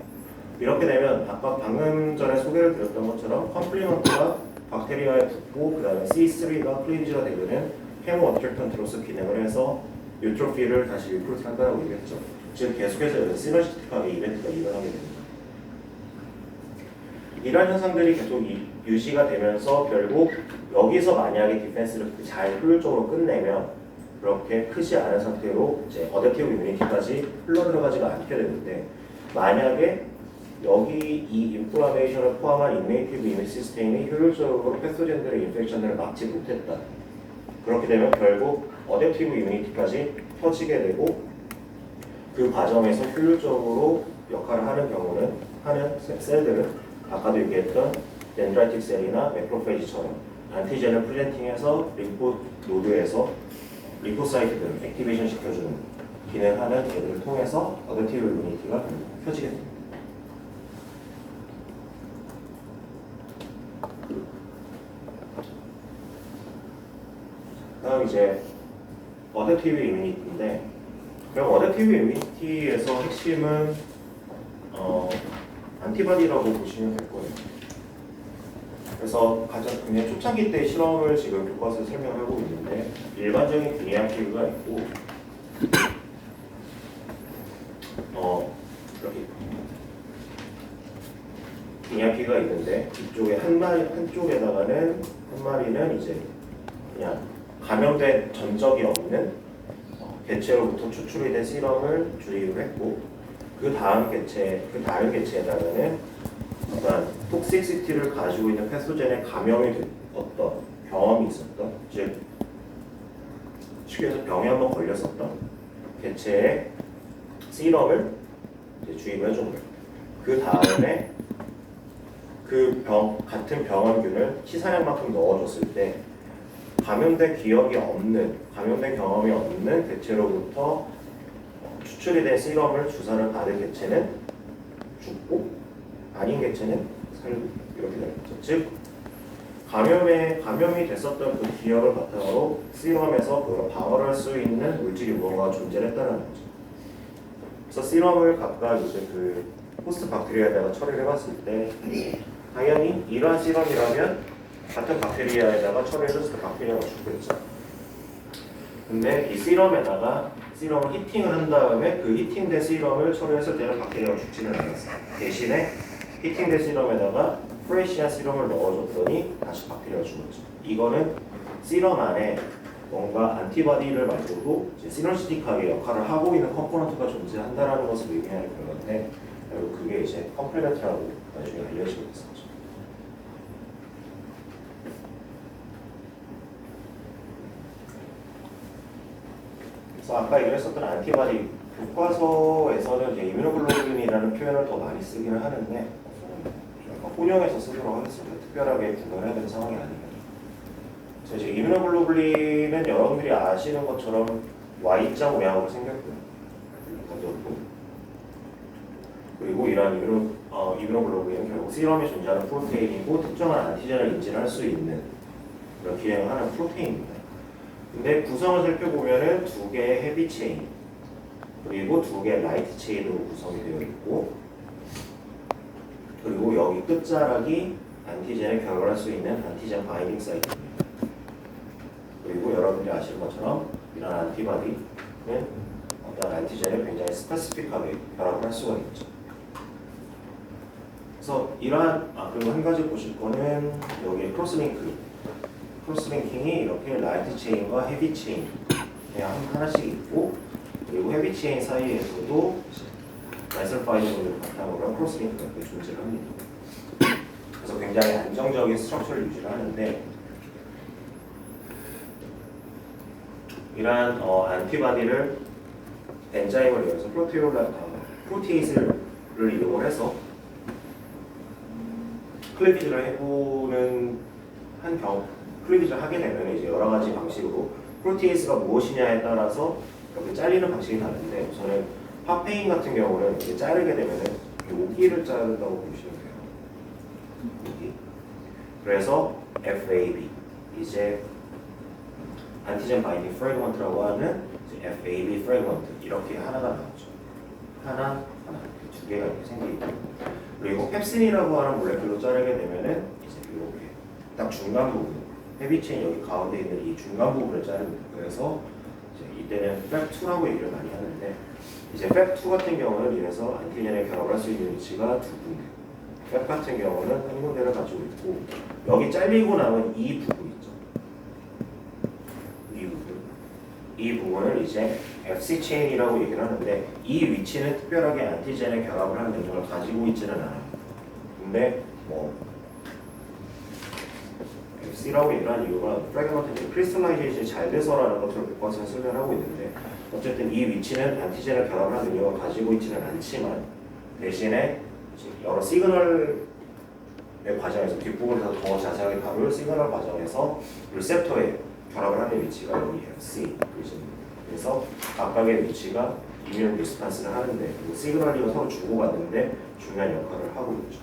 이렇게 되면 아까 방금 전에 소개를 드렸던 것처럼 컴플리먼트가 박테리아에 붙고 그 다음에 C3가 클리비지가 되면은 헤모 어트랙턴트로서 기능을 해서 유트로필을 다시 리크루트 한다고 얘기했죠. 지금 계속해서 시너지틱하게 이벤트가 일어나게 됩니다. 이런 현상들이 계속 유지가 되면서 결국 여기서 만약에 디펜스를 잘 효율적으로 끝내면 그렇게 크지 않은 상태로 이제 어댑티브 이뮤니티까지 흘러들어가지가 않게 되는데 만약에 여기 이 인플라메이션을 포함한 인네이티브 이뮤 시스템이 효율적으로 패소젠들의 인펙션을 막지 못했다. 그렇게 되면 결국 어댑티브 이뮤니티까지 펴지게 되고 그 과정에서 효율적으로 역할을 하는 셀들은 아까도 얘기했던 덴드라이틱 셀이나 매크로페이지처럼 안티젠을 프레젠팅해서 림프 노드에서 림포사이트들을 액티베이션 시켜주는 기능하는 애들을 통해서 어댑티브 이뮤니티가 펴지게 됩니다. 다음 이제 어댑티브 이뮤니티인데 그럼 어댑티브 이뮤니티에서 핵심은 안티바디라고 보시면 될 거예요. 그래서 가장 그냥 초창기 때 실험을 지금 교과서에 설명하고 있는데 일반적인 비니아키가 있고 이렇게 비니아키가 있는데 이쪽에 한쪽에다가는 한 마리는 이제 그냥 감염된 전적이 없는 개체로부터 추출이 된 시럼을 주입을 했고 그 다음 개체에다가는 어떤 톡식시티를 가지고 있는 패소젠에 감염이 됐던 경험이 있었던 즉 쉽게 해서 병에 한번 걸렸었던 개체의 시럼을 이제 주입을 해준 거예요. 그 다음에 그 같은 병원균을 치사량만큼 넣어줬을 때 감염된 경험이 없는 개체로부터 추출이 된 시럼을 주사를 받은 개체는 죽고 아닌 개체는 살고 이렇게 되는 거죠. 즉 감염이 됐었던 그 기억을 바탕으로 시럼에서 그걸 방어를 할 수 있는 물질이 무언가 존재했다는 거죠. 그래서 시럼을 각각 이제 그 호스트 박테리아에다가 처리를 해봤을 때 당연히 이러한 시럼이라면 같은 박테리아에다가 처리를 했을 때 박테리아가 죽겠죠. 근데 이 시럼을 히팅을 한 다음에 그 히팅된 시럼을 처리했을 때는 박테리아가 죽지는 않았어요. 대신에 히팅된 시럼에다가 프레시한 시럼을 넣어줬더니 다시 박테리아가 죽었죠. 이거는 시럼 안에 뭔가 안티바디를 말고도 시너지틱하게 역할을 하고 있는 컴포넌트가 존재한다라는 것을 의미하는 건데 그리고 그게 이제 컴플레멘트라고 나중에 알려지고 있었죠. 그래서 아까 얘기했었던 안티바디 교과서에서는 이제 이뮤노글로불린이라는 표현을 더 많이 쓰기는 하는데 혼용해서 쓰도록 하겠습니다. 특별하게 구분해야 되는 상황이 아니에요. 이제 이뮤노글로불린은 여러분들이 아시는 것처럼 Y자 모양으로 생겼고요. 그리고 이러한 이뮤노글로불린은 결국 시럼에 존재하는 프로테인이고 특정한 안티젠을 인지할 수 있는 그런 기능을 하는 프로테인입니다. 근데 구성을 살펴보면은 두 개의 헤비 체인 그리고 두 개의 라이트 체인으로 구성이 되어 있고 그리고 여기 끝자락이 안티젠을 결합할 수 있는 안티젠 바인딩 사이트입니다. 그리고 여러분들이 아시는 것처럼 이런 안티바디는 어떤 안티젠을 굉장히 스페시픽하게 결합을 할 수가 있죠. 그래서 이러한 그리고 한 가지 보실 거는 여기 크로스링킹이 이렇게 라이트 체인과 헤비 체인 그냥 하나씩 있고 그리고 헤비 체인 사이에서도 라이설파이드를 바탕으로 한 크로스링크가 존재를 합니다. 그래서 굉장히 안정적인 스트럭처를 유지를 하는데 이러한 안티바디를 엔자임을 이용해서 프로테이스를 이용을 해서 클리비지를 해보는 클리비지를 하게 되면 이제 여러 가지 방식으로 프로테이스가 무엇이냐에 따라서 이렇게 잘리는 방식이 다른데 우선은 파페인 같은 경우는 이렇게 자르게 되면은 여기를 자른다고 보시면 돼요. 여기. 그래서 FAB 이제 안티젠 바인딩 프래그먼트라고 하는 FAB 프래그먼트 이렇게 하나가 나오죠. 하나 두 개가 이렇게 생기고 그리고 펩신이라고 하는 몰레큘로 자르게 되면은 이제 이렇게 딱 중간 부분 헤비 체인 여기 가운데 있는 이 중간 부분을 자릅니다. 그래서 이제 이때는 펩2라고 얘기를 많이 하는데 이제 펩2 같은 경우는 이래서 안티젠에 결합할 수 있는 위치가 두 군데. 펩 같은 경우는 한 군데를 가지고 있고 여기 잘리고 남은 이 부분 있죠. 이 부분을 이제 FC 체인이라고 얘기를 하는데 이 위치는 특별하게 안티젠에 결합을 하는 능력을 가지고 있지는 않아요. 근데 뭐 FC라고 얘기를 하는 이유가 프래그먼트 크리스탈라이제이션이 잘 돼서라는 것을 교과서에 설명하고 있는데 어쨌든 이 위치는 안티젠을 결합하는 능력을 가지고 있지는 않지만 대신에 여러 시그널의 과정에서 뒷부분에서 더 자세하게 다룰 시그널 과정에서 리셉터에 결합을 하는 위치가 여기 FC 그래서 각각의 위치가 이뮤 리스판스를 하는데 그리고 시그널링을 서로 주고받는데 중요한 역할을 하고 있죠.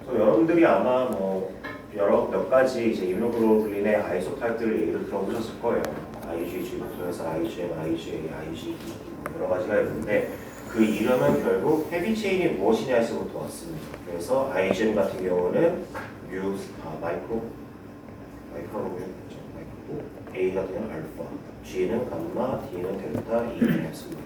그래서 여러분들이 아마 뭐 몇 가지 이제 이뮤노글로불린의 아이소타입들을 얘기를 들어보셨을 거예요. IgG부터 해서 IgM, IgA, IgE 여러 가지가 있는데 그 이름은 결국 헤비 체인이 무엇이냐에서부터 왔습니다. 그래서 IgM 같은 경우는 마이크로, A 같은 경우는 알파, G는 감마, D는 델타, E는 엡실론.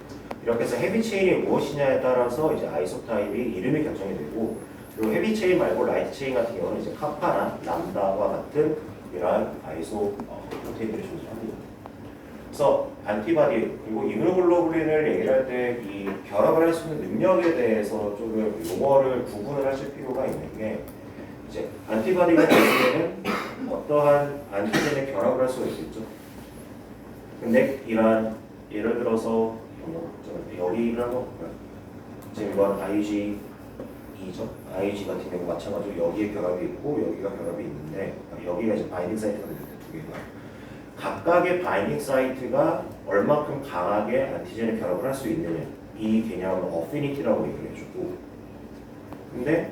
이렇게 해서 헤비 체인이 무엇이냐에 따라서 이제 아이소타입이 이름이 결정이 되고 그리고 헤비 체인 말고 라이트 체인 같은 경우는 이제 카파나 람다와 같은 이러한 아이소 프로테인들이 존재합니다. 그래서 안티바디 그리고 이뮤노글로불린을 얘기를 할 때 이 결합을 할 수 있는 능력에 대해서 조금 용어를 구분을 하실 필요가 있는 게 이제 안티바디가 되는 어떠한 안티젠에 결합을 할 수가 있겠죠. 근데 이러한 예를 들어서 여기를 한번 볼까요? 지금 이건 IgE죠. IG 같은 경우 마찬가지로 여기에 결합이 있고 여기가 결합이 있는데 여기가 이제 바인딩 사이트가 되는데 두 개가 각각의 바인딩 사이트가 얼마큼 강하게 안티젠에 결합을 할 수 있느냐, 이 개념을 어피니티라고 얘기를 해주고, 근데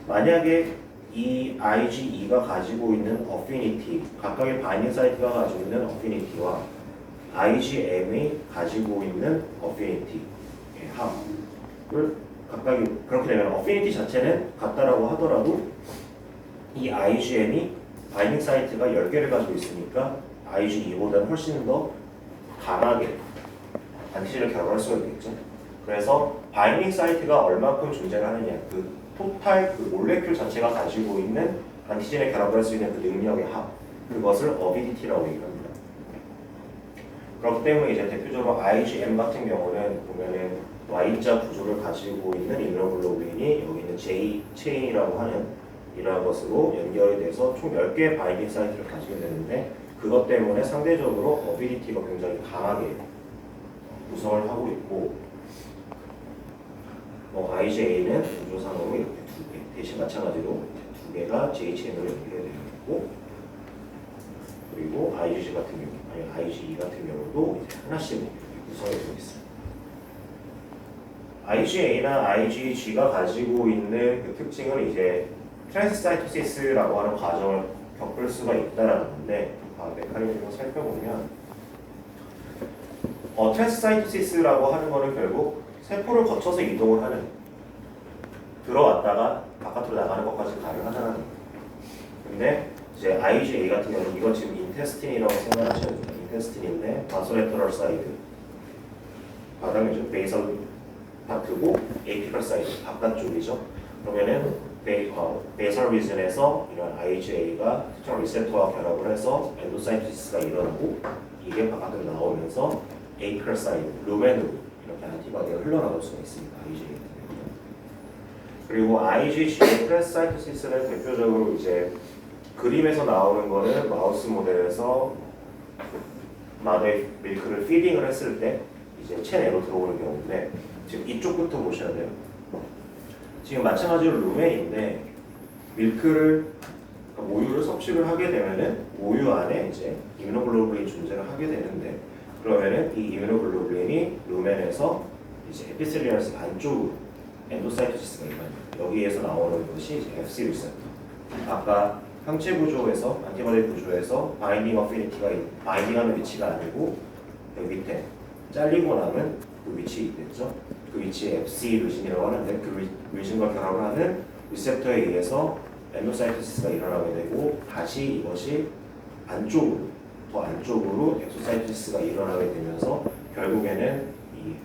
만약에 이 IgE가 가지고 있는 어피니티, 각각의 바인딩 사이트가 가지고 있는 어피니티와 IgM이 가지고 있는 어피니티 합을 각각이 그렇게 되면 어피니티 자체는 같다라고 하더라도 이 IgM이 바인딩 사이트가 10개를 가지고 있으니까 IgE보다는 훨씬 더 강하게 안티젠을 결합할 수가 있겠죠. 그래서 바인딩 사이트가 얼마큼 존재를 하느냐, 그 토탈 그 몰레큘 자체가 가지고 있는 안티젠에 결합을 할 수 있는 그 능력의 합, 그것을 어비디티라고 얘기합니다. 그렇기 때문에 이제 대표적으로 IgM 같은 경우는 보면은 Y자 구조를 가지고 있는 임무노글로빈이 여기 있는 J 체인이라고 하는 이러한 것으로 연결이 돼서 총 10개의 바인딩 사이트를 가지게 되는데, 그것 때문에 상대적으로 어비디티가 굉장히 강하게 구성을 하고 있고, IgA는 구조상으로 이렇게 2개, 대신 마찬가지로 2개가 J 체인으로 연결되어 있고, 그리고 IgG 같은 경우, 아니 IgE 같은 경우도 이제 하나씩 구성이 되어 있어요. IgA나 IgG가 가지고 있는 그 특징은 이제 트랜스사이토시스라고 하는 과정을 겪을 수가 있다라는 건데, 메커니즘을 살펴보면 트랜스사이토시스라고 하는 거는 결국 세포를 거쳐서 이동을 하는, 들어왔다가 바깥으로 나가는 것까지 가능하다는 거예요. 근데 이제 IgA 같은 경우는 이건 지금 인테스틴이라고 생각하셔야 돼요. 인테스틴인데 바소레터럴 사이드, 바닥이죠. 베이설 파트고 에피컬 사이드, 바깥쪽이죠. 그러면은 베이설 리즌에서 이런 IgA가 특정 리셉터와 결합을 해서 엔도사이토시스가 일어나고, 이게 바깥으로 나오면서 에이피컬 사이드, 루멘으로 이렇게 안티바디가 흘러나올 수가 있습니다. IgA 같은 경우는. 그리고 IgG의 트랜스사이토시스는 대표적으로 이제 그림에서 나오는 거는 마우스 모델에서 마더의 밀크를 피딩을 했을 때 이제 체내로 들어오는 경우인데, 지금 이쪽부터 보셔야 돼요. 지금 마찬가지로 루멘인데 밀크를, 그러니까 모유를 섭취를 하게 되면은 모유 안에 이제 이뮤노글로불린이 존재를 하게 되는데, 그러면은 이 이뮤노글로불린이 루멘에서 이제 에피셀리얼스 안쪽으로 엔도사이토시스가 일어나요. 여기에서 나오는 것이 이제 FC 리셉터. 아까 항체 구조에서, 안티바디 구조에서 바인딩 어피니티가 바인딩하는 위치가 아니고 여기 밑에 잘리고 남은 그 위치 있겠죠. 그 위치에 FC 리진이라고 하는데, 그 리진과 결합을 하는 리셉터에 의해서 엔도사이토시스가 일어나게 되고, 다시 이것이 안쪽으로, 더 안쪽으로 엑소사이토시스가 일어나게 되면서 결국에는 이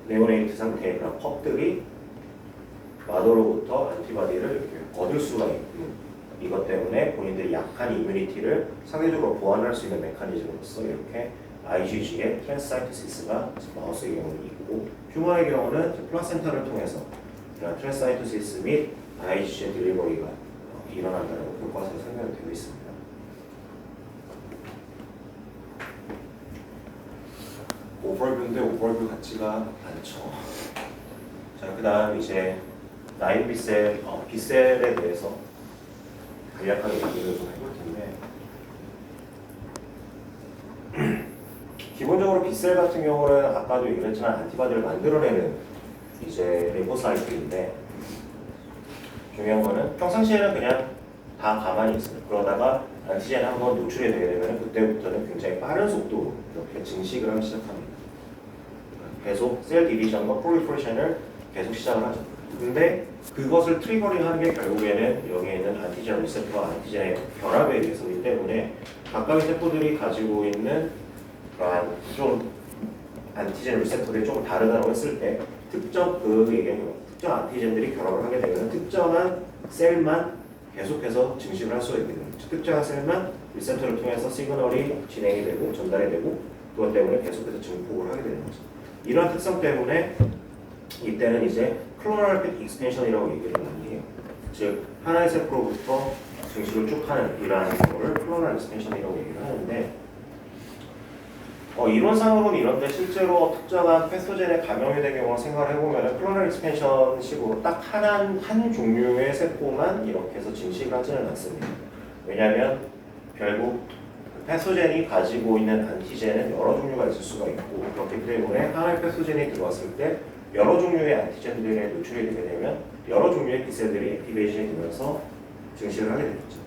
네오네이트 상태의 그런 펍들이 마더로부터 안티바디를 이렇게 얻을 수가 있고, 이것 때문에 본인들이 약한 이뮤니티를 상대적으로 보완할 수 있는 메커니즘으로서 이렇게 IgG의 트랜스사이토시스가 마우스의 경우는 있고, 휴머의 경우는 플라센타를 통해서 이런 트랜스사이토시스 및 IgG의 딜리버리가 일어난다고 교과서에 설명이 되어 있습니다. 오버뷰인데 오버뷰 같지가 않죠. 자, 그 다음 이제 나인 B셀, B셀에 대해서 간략하게 얘기를 좀 해볼 텐데, 기본적으로 B셀 같은 경우는 아까도 얘기를 했지만 안티바디를 만들어내는 이제 레고사이트인데, 중요한 거는 평상시에는 그냥 다 가만히 있어요. 그러다가 안티젠 한번 노출이 되게 되면 그때부터는 굉장히 빠른 속도로 이렇게 증식을 하기 시작합니다. 계속 셀 디비전과 프롤리퍼레이션을 계속 시작을 하죠. 근데 그것을 트리거링하는 게 결국에는 여기에 있는 안티젠 리셉터와 안티젠의 결합에 의해서이기 때문에, 각각의 세포들이 가지고 있는 그러한 좀 안티젠 리셉터들이 조금 다르다고 했을 때, 특정 특정 안티젠들이 결합을 하게 되면 특정한 셀만 계속해서 증식을 할 수가 있게 됩니다. 특정한 셀만 리셉터를 통해서 시그널이 진행이 되고 전달이 되고, 그것 때문에 계속해서 증폭을 하게 되는 거죠. 이런 특성 때문에 이때는 이제 클로널 익스펜션이라고 얘기를 많이 해요. 즉 하나의 세포로부터 증식을 쭉 하는 이러한 경우를 클로널 익스펜션이라고 얘기를 하는데, 이론상으로는 이런데 실제로 특정한 패소젠에 감염이 된 경우를 생각을 해보면 클로널 익스펜션 식으로 딱 한 종류의 세포만 이렇게 해서 증식을 하지는 않습니다. 왜냐하면 결국 패소젠이 가지고 있는 안티젠은 여러 종류가 있을 수가 있고 그렇기 때문에 하나의 패소젠이 들어왔을 때 여러 종류의 안티젠들에 노출이 되게 되면 여러 종류의 B셀들이 액티베이션이 되면서 증식을 하게 되겠죠.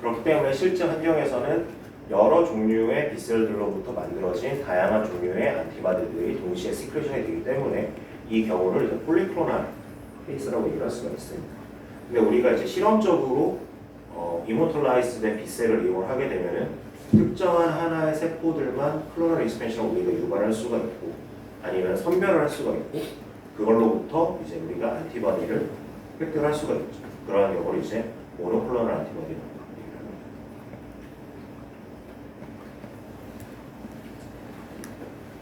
그렇기 때문에 실제 환경에서는 여러 종류의 B셀들로부터 만들어진 다양한 종류의 안티바디들이 동시에 시크레션이 되기 때문에 이 경우를 이제 폴리클로날 케이스라고 얘기할 수가 있습니다. 근데 우리가 이제 실험적으로 이모털라이즈된 B셀을 이용하게 되면은 특정한 하나의 세포들만 클로널 익스펜션을 우리가 유발할 수가 있고 아니면 선별을 할 수가 있고 그걸로부터 이제 우리가 안티바디를 획득할 수가 있죠. 그러한 경우를 이제 모노클로널 안티바디라고 얘기를 합니다.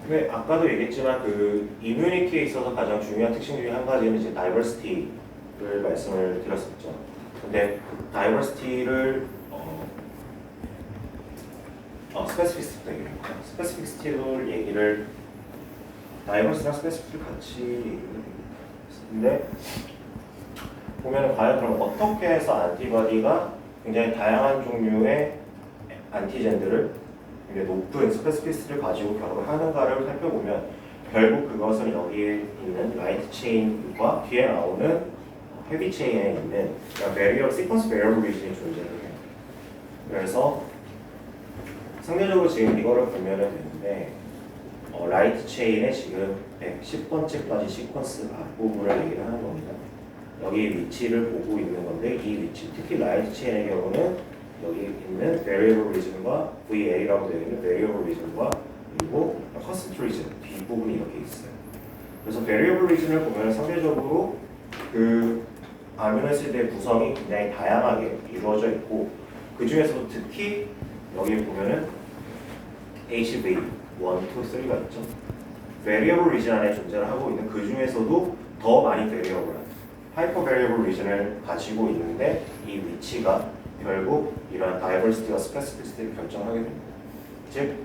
네, 아까도 얘기했지만 그 이뮤니티에 있어서 가장 중요한 특징 중에 한 가지는 이제 다이버시티를 말씀을 드렸었죠. 근데 다이버시티를 스페시피시티도 얘기합니다. 스페시피시티를 얘기를 다이버시티랑 스페시피시티를 같이 얘기를 근데 보면은 과연 그럼 어떻게 해서 안티바디가 굉장히 다양한 종류의 안티젠들을 굉장히 높은 스페시피시티를 가지고 결합을 하는가를 살펴보면 결국 그것은 여기에 있는 라이트 체인과 뒤에 나오는 헤비 체인에 있는 베리어 시퀀스 베리어블 리즌이 존재를 해요. 그래서 상대적으로 지금 이거를 보면은 되는데 라이트 체인의 지금 110번째까지 시퀀스 앞부분을 얘기를 하는 겁니다. 여기 위치를 보고 있는 건데 이 위치, 특히 라이트 체인의 경우는 여기 있는 variable region과 VA라고 되어 있는 variable region과 그리고 constant region 뒷부분이 이렇게 있어요. 그래서 variable region을 보면 상대적으로 그 아미노시드의 구성이 굉장히 다양하게 이루어져 있고 그 중에서도 특히 여기 보면은 HV 1, 2, 3가 있죠. variable region 안에 존재를 하고 있는 그 중에서도 더 많이 variable한 하이퍼 variable region을 가지고 있는데 이 위치가 결국 이러한 다이버시티와 스페시피시티를 결정하게 됩니다. 즉,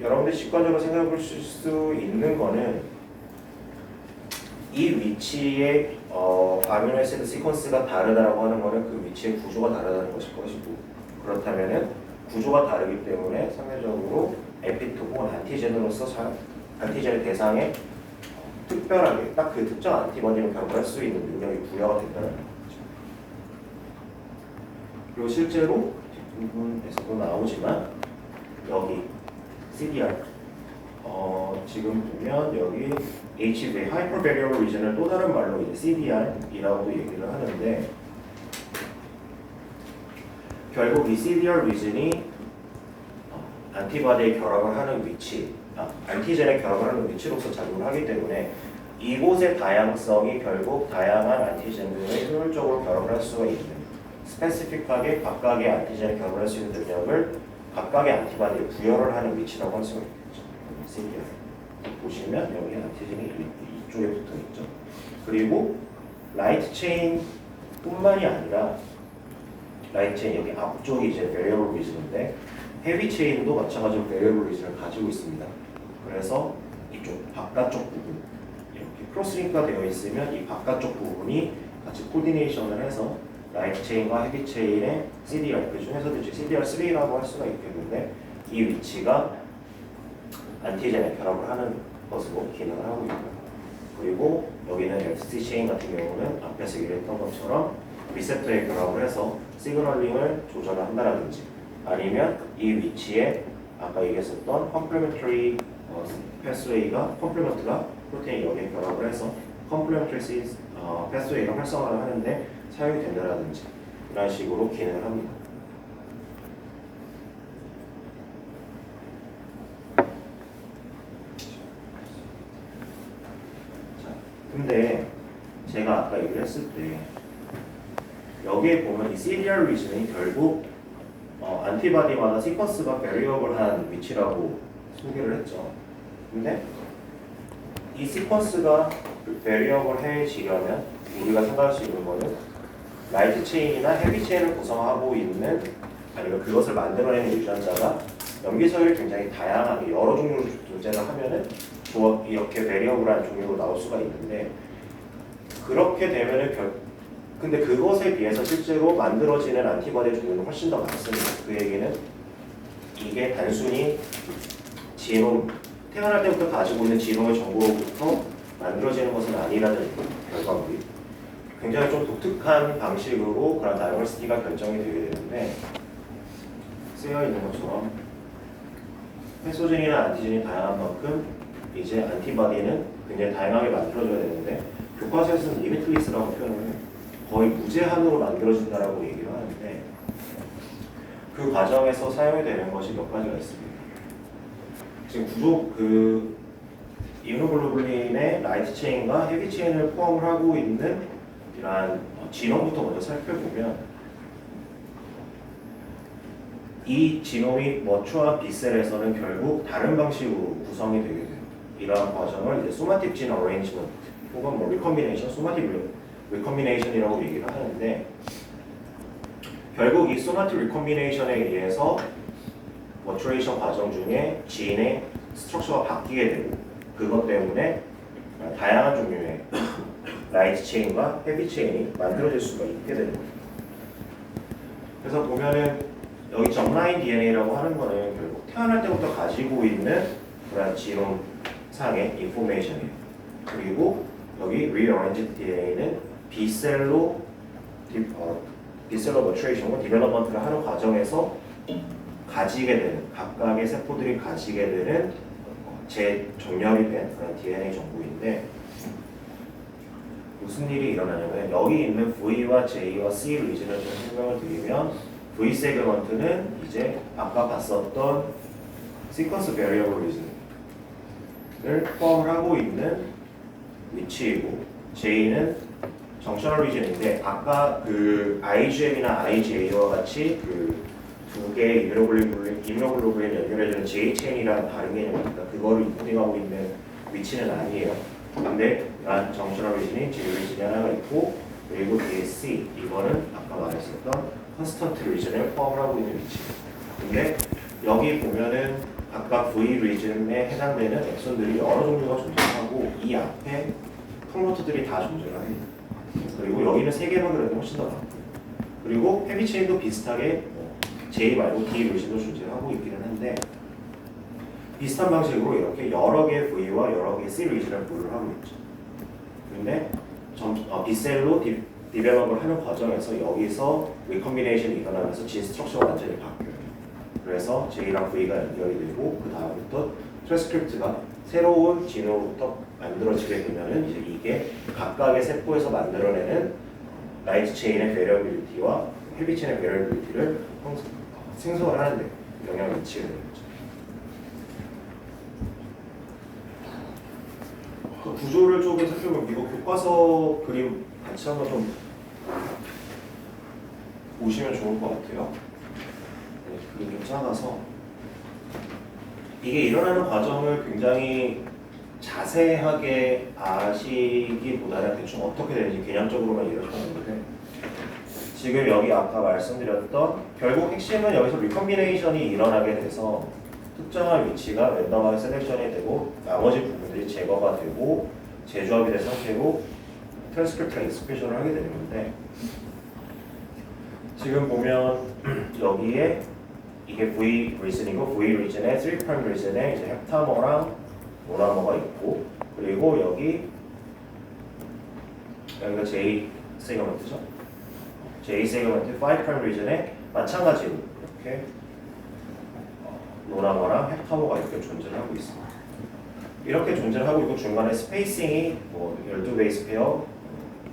여러분들 직관적으로 생각해 보실 수 있는 거는 이 위치의 아미노애시드 시퀀스가 다르다라고 하는 거는 그 위치의 구조가 다르다는 것일 것이고 그렇다면은 구조가 다르기 때문에 상대적으로 에피토프 혹은 안티젠으로서 안티젠의 대상에 특별하게 딱 그 특정 안티바디를 결합할 수 있는 능력이 부여가 된다는 거죠. 그리고 실제로 뒷부분에서도 나오지만 여기 CDR 지금 보면 여기 HV Hyper Variable Region을 또 다른 말로 이제 CDR이라고도 얘기를 하는데 결국 이 CDR 리즌이 안티바디의 결합을 하는 위치, 안티젠의 결합을 하는 위치로서 작용을 하기 때문에 이곳의 다양성이 결국 다양한 안티젠들을 효율적으로 결합을 할 수가 있는 스페시픽하게 각각의 안티젠을 결합할 수 있는 능력을 각각의 안티바디에 부여를 하는 위치라고 할 수가 있겠죠. CDR 보시면 여기 안티젠이 이쪽에 붙어 있죠. 그리고 라이트 체인 뿐만이 아니라 라이트 체인 여기 앞쪽이 이제 베리어블 리즌인데 헤비 체인도 마찬가지로 베리어블 리즌을 가지고 있습니다. 그래서 이쪽 바깥쪽 부분 이렇게 크로스링크가 되어 있으면 이 바깥쪽 부분이 같이 코디네이션을 해서 라이트 체인과 헤비 체인의 CDR 그 중에서도 이제 CDR3라고 할 수가 있겠는데 이 위치가 안티젠에 결합을 하는 것으로 기능을 하고 있고요. 그리고 여기는 FC 체인 같은 경우는 앞에서 얘기했던 것처럼 리셉터에 결합을 해서 시그널링을 조절을 한다라든지 아니면 이 위치에 아까 얘기했었던 컴플레멘터리 패스웨이가 컴플레먼트가 프로테인 여기에 결합을 해서 컴플레멘터리 패스웨이를 활성화를 하는데 사용이 된다라든지 이런 식으로 기능을 합니다. 자, 근데 제가 아까 얘기를 했을 때 여기에 보면 이 CDR 리즌이 결국 안티바디마다 시퀀스가 베리어블한 위치라고 소개를 했죠. 근데 이 시퀀스가 베리어블해지려면 우리가 생각할 수 있는 거는 라이트 체인이나 헤비 체인을 구성하고 있는 아니면 그것을 만들어내는 유전자가 염기서열이 굉장히 다양하게 여러 종류로 존재를 하면은 이렇게 베리어블한 종류로 나올 수가 있는데 그렇게 되면은 근데 그것에 비해서 실제로 만들어지는 안티바디 종류는 훨씬 더 많습니다. 그 얘기는 이게 단순히 지놈, 태어날 때부터 가지고 있는 지놈의 정보로부터 만들어지는 것은 아니라는 결과물이 굉장히 좀 독특한 방식으로 그런 다이버시티가 결정이 되게 되는데, 쓰여 있는 것처럼 패소진이나 안티진이 다양한 만큼 이제 안티바디는 굉장히 다양하게 만들어져야 되는데, 교과서에서는 리미틀리스라고 표현을 해요. 거의 무제한으로 만들어진다라고 얘기를 하는데, 그 과정에서 사용이 되는 것이 몇 가지가 있습니다. 지금 구조 이뮤노글로불린의 라이트 체인과 헤비 체인을 포함을 하고 있는 이러한 지놈부터 먼저 살펴보면, 이 지놈이 머추와 B셀에서는 결국 다른 방식으로 구성이 되게 돼요. 이러한 과정을 이제 소마틱 진 어레인지먼트 혹은 뭐 리컴비네이션, 소마틱 리컴비네이션이라고 얘기를 하는데, 결국 이 소마틱 리컴비네이션에 의해서 머추레이션 과정 중에 지인의 스트럭처가 바뀌게 되고, 그것 때문에 다양한 종류의 라이트 체인과 헤비 체인이 만들어질 수가 있게 되는 거예요. 그래서 보면은 여기 점라인 DNA라고 하는 거는 결국 태어날 때부터 가지고 있는 그런 지론상의 인포메이션이에요. 그리고 여기 rearranged DNA는 B셀로 머추레이션과 디벨롭먼트를 하는 과정에서 가지게 되는, 각각의 세포들이 가지게 되는 재정렬이 된 그런 DNA 정보인데, 무슨 일이 일어나냐면 여기 있는 V와 J와 C 리진을 좀 설명을 드리면, V 세그먼트는 이제 아까 봤었던 시퀀스 베리어블 리진을 포함을 하고 있는 위치이고, J는 정셔널 리진인데 아까 그 IgM이나 IgA와 같이 그 두 개의 이뮤노글로불린 연결해주는 J 체인이랑 다른 개념입니다. 그거를 인코딩하고 있는 위치는 아니에요. 근데 정셔널 리진이 J 리진이 하나가 있고, 그리고 뒤에 C, 이거는 아까 말했었던 컨스턴트 리진을 포함을 하고 있는 위치. 근데 여기 보면은 각각 V 리진에 해당되는 엑손들이 여러 종류가 존재하고, 이 앞에 프로모터들이 다 존재를 해요. 그리고 여기는 3개만 그래도 훨씬 더 많고, 그리고 헤비 체인도 비슷하게 J 말고 D 리진도 존재하고 있기는 한데, 비슷한 방식으로 이렇게 여러 개의 V와 여러 개의 C 리진을 분류를 하고 있죠. 근데 B셀로 디벨롭을 하는 과정에서 여기서 리컴비네이션이 일어나면서 진 스트럭처가 완전히 바뀌어요. 그래서 J랑 V가 연결이 되고, 그 다음부터 트랜스크립트가 새로운 진으로부터 만들어지게 되면은 이제 이게 각각의 세포에서 만들어내는 라이트 체인의 베리어빌리티와 헤비 체인의 베리어빌리티를 생성을 하는데 영향을 미치게 되는 거죠. 그 구조를 조금 살펴보면, 이거 교과서 그림 같이 한번 좀 보시면 좋을 것 같아요. 네, 그림이 좀 작아서 이게 일어나는 과정을 굉장히 자세하게 아시기보다는 대충 어떻게 되는지 개념적으로만 이해하시면 되는데, 지금 여기 아까 말씀드렸던 결국 핵심은 여기서 리컴비네이션이 일어나게 돼서 특정한 위치가 랜덤하게 셀렉션이 되고 나머지 부분들이 제거가 되고 재조합이 된 상태로 트랜스크립트랑 익스프레션을 하게 되는 건데, 지금 보면 여기에 이게 V 리즌이고, V 리즌에 3' 리즌에 이제 헵타머랑 모나머가 있고, 그리고 여기가 J 세그먼트죠. J 세그먼트 5' 리즌에 마찬가지로 이렇게 모나머랑 헵타머가 이렇게 존재를 하고 있습니다. 이렇게 존재를 하고 있고, 중간에 스페이싱이 뭐 12 베이스 페어,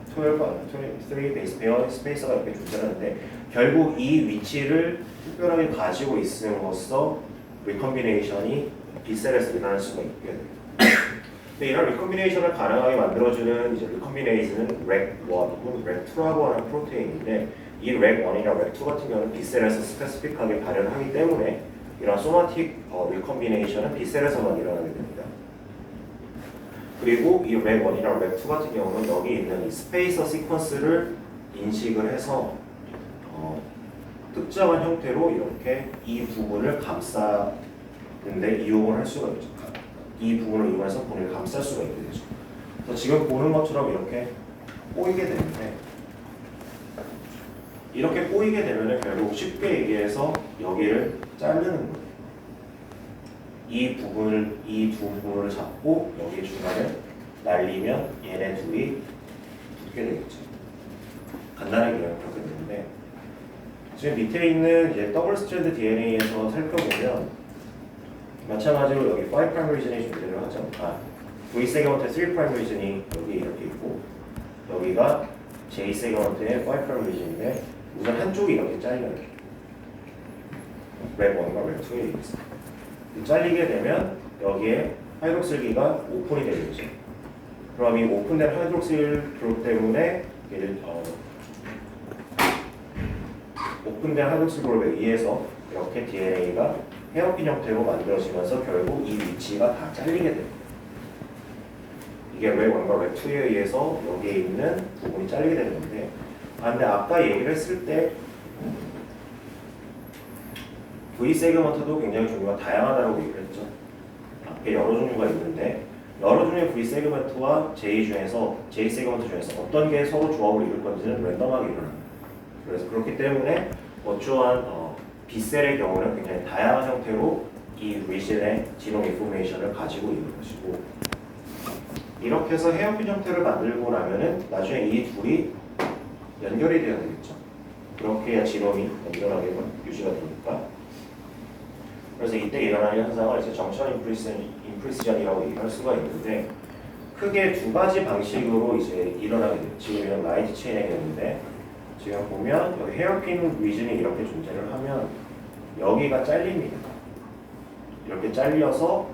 23 베이스 페어 스페이서가 이렇게 존재를 하는데, 결국 이 위치를 특별하게 가지고 있음으로써 리컴비네이션이 B셀에서 일어날 수가 있게 됩니다. 근데 이런 리컴비네이션을 가능하게 만들어주는 이제 리컴비네이즈는 REC1 혹은 REC2라고 하는 프로테인인데, 이 REC1이나 REC2 같은 경우는 B셀에서 스페시픽하게 발현을 하기 때문에 이런 소마틱 리컴비네이션은 B셀에서만 일어나게 됩니다. 그리고 이 REC1이나 REC2 같은 경우는 여기 있는 이 스페이서 시퀀스를 인식을 해서 특정한 형태로 이렇게 이 부분을 감싸는데 이용을 할 수가 있죠. 이 부분을 이용해서 본을 감쌀 수가 있게 되죠. 그래서 지금 보는 것처럼 이렇게 꼬이게 되는데, 이렇게 꼬이게 되면 결국 쉽게 얘기해서 여기를 자르는 거예요. 이 두 부분을 잡고 여기 중간에 날리면 얘네 둘이 붙게 되겠죠. 간단하게 그렇게 되는데 지금 밑에 있는 이제 더블 스트랜드 DNA에서 살펴보면 마찬가지로 여기 5' 리전이 존재를 하죠. V 세그먼트의 3' 리전이 여기 이렇게 있고 여기가 J 세그먼트의 5' 리전인데 우선 한쪽이 이렇게 잘려요. 웹 1과 웹 2에 있어. 잘리게 되면 여기에 하이드록실기가 오픈이 되겠죠. 그럼 이 오픈된 하이드록실 그룹 때문에 오픈된 하이드록실 그룹에 의해서 이렇게 DNA가 헤어핀 형태로 만들어지면서 결국 이 위치가 다 잘리게 됩니다. 이게 웹 1과 웹 2에 의해서 여기에 있는 부분이 잘리게 되는 건데 근데 아까 얘기를 했을 때 V 세그먼트도 굉장히 종류가 다양하다고 얘기를 했죠. 앞에 여러 종류가 있는데 여러 종류의 V 세그먼트와 J 세그먼트 중에서 어떤 게 서로 조합을 이룰 건지는 랜덤하게 일어납니다. 그래서 그렇기 때문에 어떠한 B셀의 경우는 굉장히 다양한 형태로 이 리전의 지놈 인포메이션을 가지고 있는 것이고 이렇게 해서 헤어핀 형태를 만들고 나면은 나중에 이 둘이 연결이 되어야 되겠죠. 그렇게 해야 지놈이 연결하게 유지가 되니까 그래서 이때 일어나는 현상을 이제 정션 인프리시전이라고 얘기할 수가 있는데 크게 두 가지 방식으로 이제 일어나게 돼요. 지금 이런 라이트 체인의 경우인데 지금 보면 여기 헤어핀 리전이 이렇게 존재를 하면 여기가 잘립니다. 이렇게 잘려서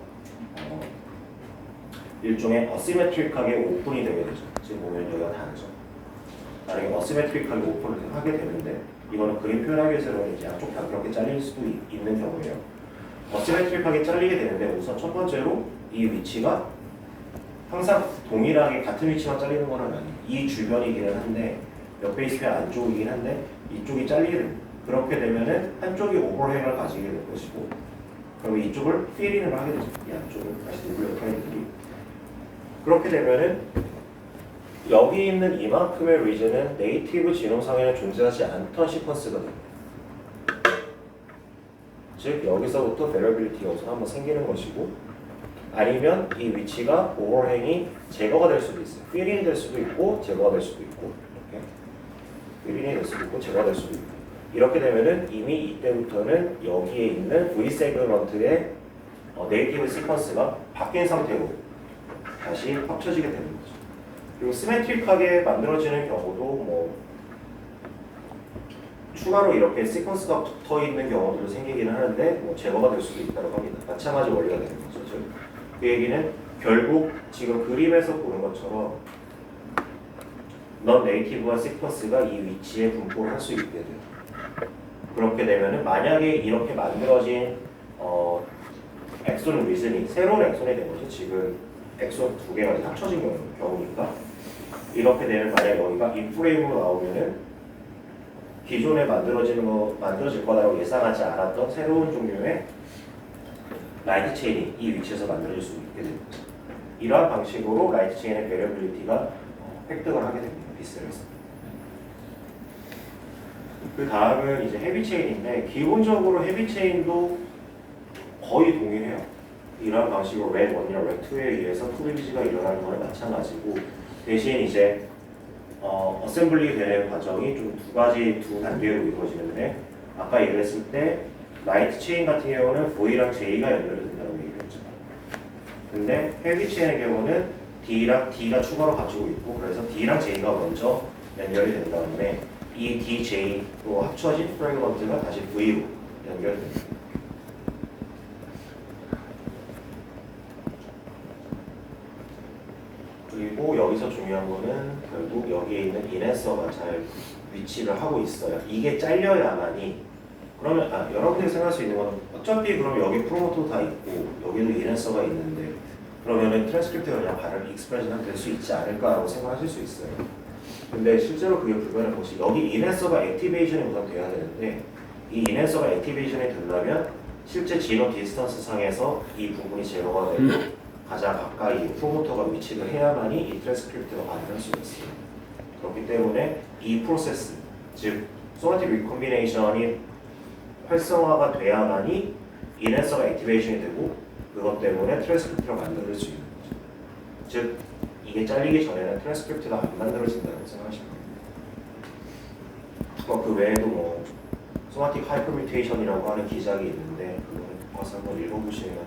일종의 어시메트릭하게 오픈이 되게 되죠. 지금 보면 여기가 다르죠. 만약에 어시메트릭하게 오픈을 하게 되는데 이거는 그림 표현하기 위해서는 이제 양쪽 다 그렇게 잘릴 수도 있는 경우예요. 어시메트릭하게 잘리게 되는데 우선 첫 번째로 이 위치가 항상 동일하게 같은 위치만 잘리는 건 아니에요. 이 주변이기는 한데 옆 베이스페어 안쪽이긴 한데 이쪽이 잘리게 됩니다. 그렇게 되면은 한쪽이 오버행을 가지게 될 것이고 그럼 이쪽을 필인을 하게 되죠. 이 안쪽을 다시 누클레오타이드들이 그렇게 되면은 여기 있는 이만큼의 리전은 네이티브 지놈상에는 존재하지 않던 시퀀스가 됩니다. 즉 여기서부터 베러빌리티가 우선 한번 생기는 것이고 아니면 이 위치가 오버행이 제거가 될 수도 있어요. 필인이 될 수도 있고 제거가 될 수도 있고 이렇게 필인이 될 수도 있고 제거가 될 수도 있고 이렇게 되면은 이미 이때부터는 여기에 있는 V 세그먼트의 네이티브 시퀀스가 바뀐 상태로 다시 합쳐지게 되는 거죠. 그리고 시메트릭하게 만들어지는 경우도 뭐 추가로 이렇게 시퀀스가 붙어 있는 경우도 생기기는 하는데 뭐 제거가 될 수도 있다고 합니다. 마찬가지 원리가 되는 거죠. 즉, 그 얘기는 결국 지금 그림에서 보는 것처럼 넌 네이티브와 시퀀스가 이 위치에 분포를 할 수 있게 돼요. 그렇게 되면은 만약에 이렇게 만들어진 엑손 리즌이 새로운 엑손이 된 거죠. 지금 엑손 두 개가 합쳐진 경우니까 이렇게 되면 만약 여기가 이 프레임으로 나오면은 기존에 만들어질 거라고 예상하지 않았던 새로운 종류의 라이트 체인이 이 위치에서 만들어질 수 있게 됩니다. 이러한 방식으로 라이트 체인의 베리어빌리티가 획득을 하게 됩니다. 비셀에서. 그 다음은 이제 헤비 체인인데 기본적으로 헤비 체인도 거의 동일해요. 이러한 방식으로 랩 1이나 랩 2에 의해서 프리비지가 일어나는 거는 마찬가지고 대신 이제 어셈블리 되는 과정이 좀 두 단계로 이루어지는데 아까 얘기했을 때 라이트 체인 같은 경우는 V랑 J가 연결이 된다고 얘기했죠. 근데 헤비 체인의 경우는 D랑 D가 추가로 가지고 있고 그래서 D랑 J가 먼저 연결이 된 다음에 이 D, J로 합쳐진 프래그먼트가 다시 V로 연결됩니다. 그리고 여기서 중요한 거는 결국 여기에 있는 이네서가 잘 위치를 하고 있어요. 이게 잘려야만이 그러면 여러분들이 생각할 수 있는 건 어차피 그럼 여기 프로모터도 다 있고 여기도 이네서가 있는데 그러면은 트랜스크립트가 그냥 발음 익스프레션 될 수 있지 않을까라고 생각하실 수 있어요. 근데 실제로 그게 불가능한 것이 여기 이네서가 액티베이션이 우선 돼야 되는데 이 이네서가 액티베이션이 되려면 실제 지노 디스턴스 상에서 이 부분이 제거가 되고 가장 가까이 프로모터가 위치를 해야만이 이 트랜스크립트가 가능할 수가 있어요. 그렇기 때문에 이 프로세스, 즉 소마틱 리콤비네이션이 활성화가 돼야만이 인핸서가 액티베이션이 되고 그것 때문에 트랜스크립트를 만들 수 있는 거죠. 즉 이게 잘리기 전에는 트랜스크립트가 안 만들어진다고 생각하시면 됩니다. 그 외에도 뭐 소마틱 하이퍼뮤테이션이라고 하는 기작이 있는데 그거는 가서 한번 읽어보시면 될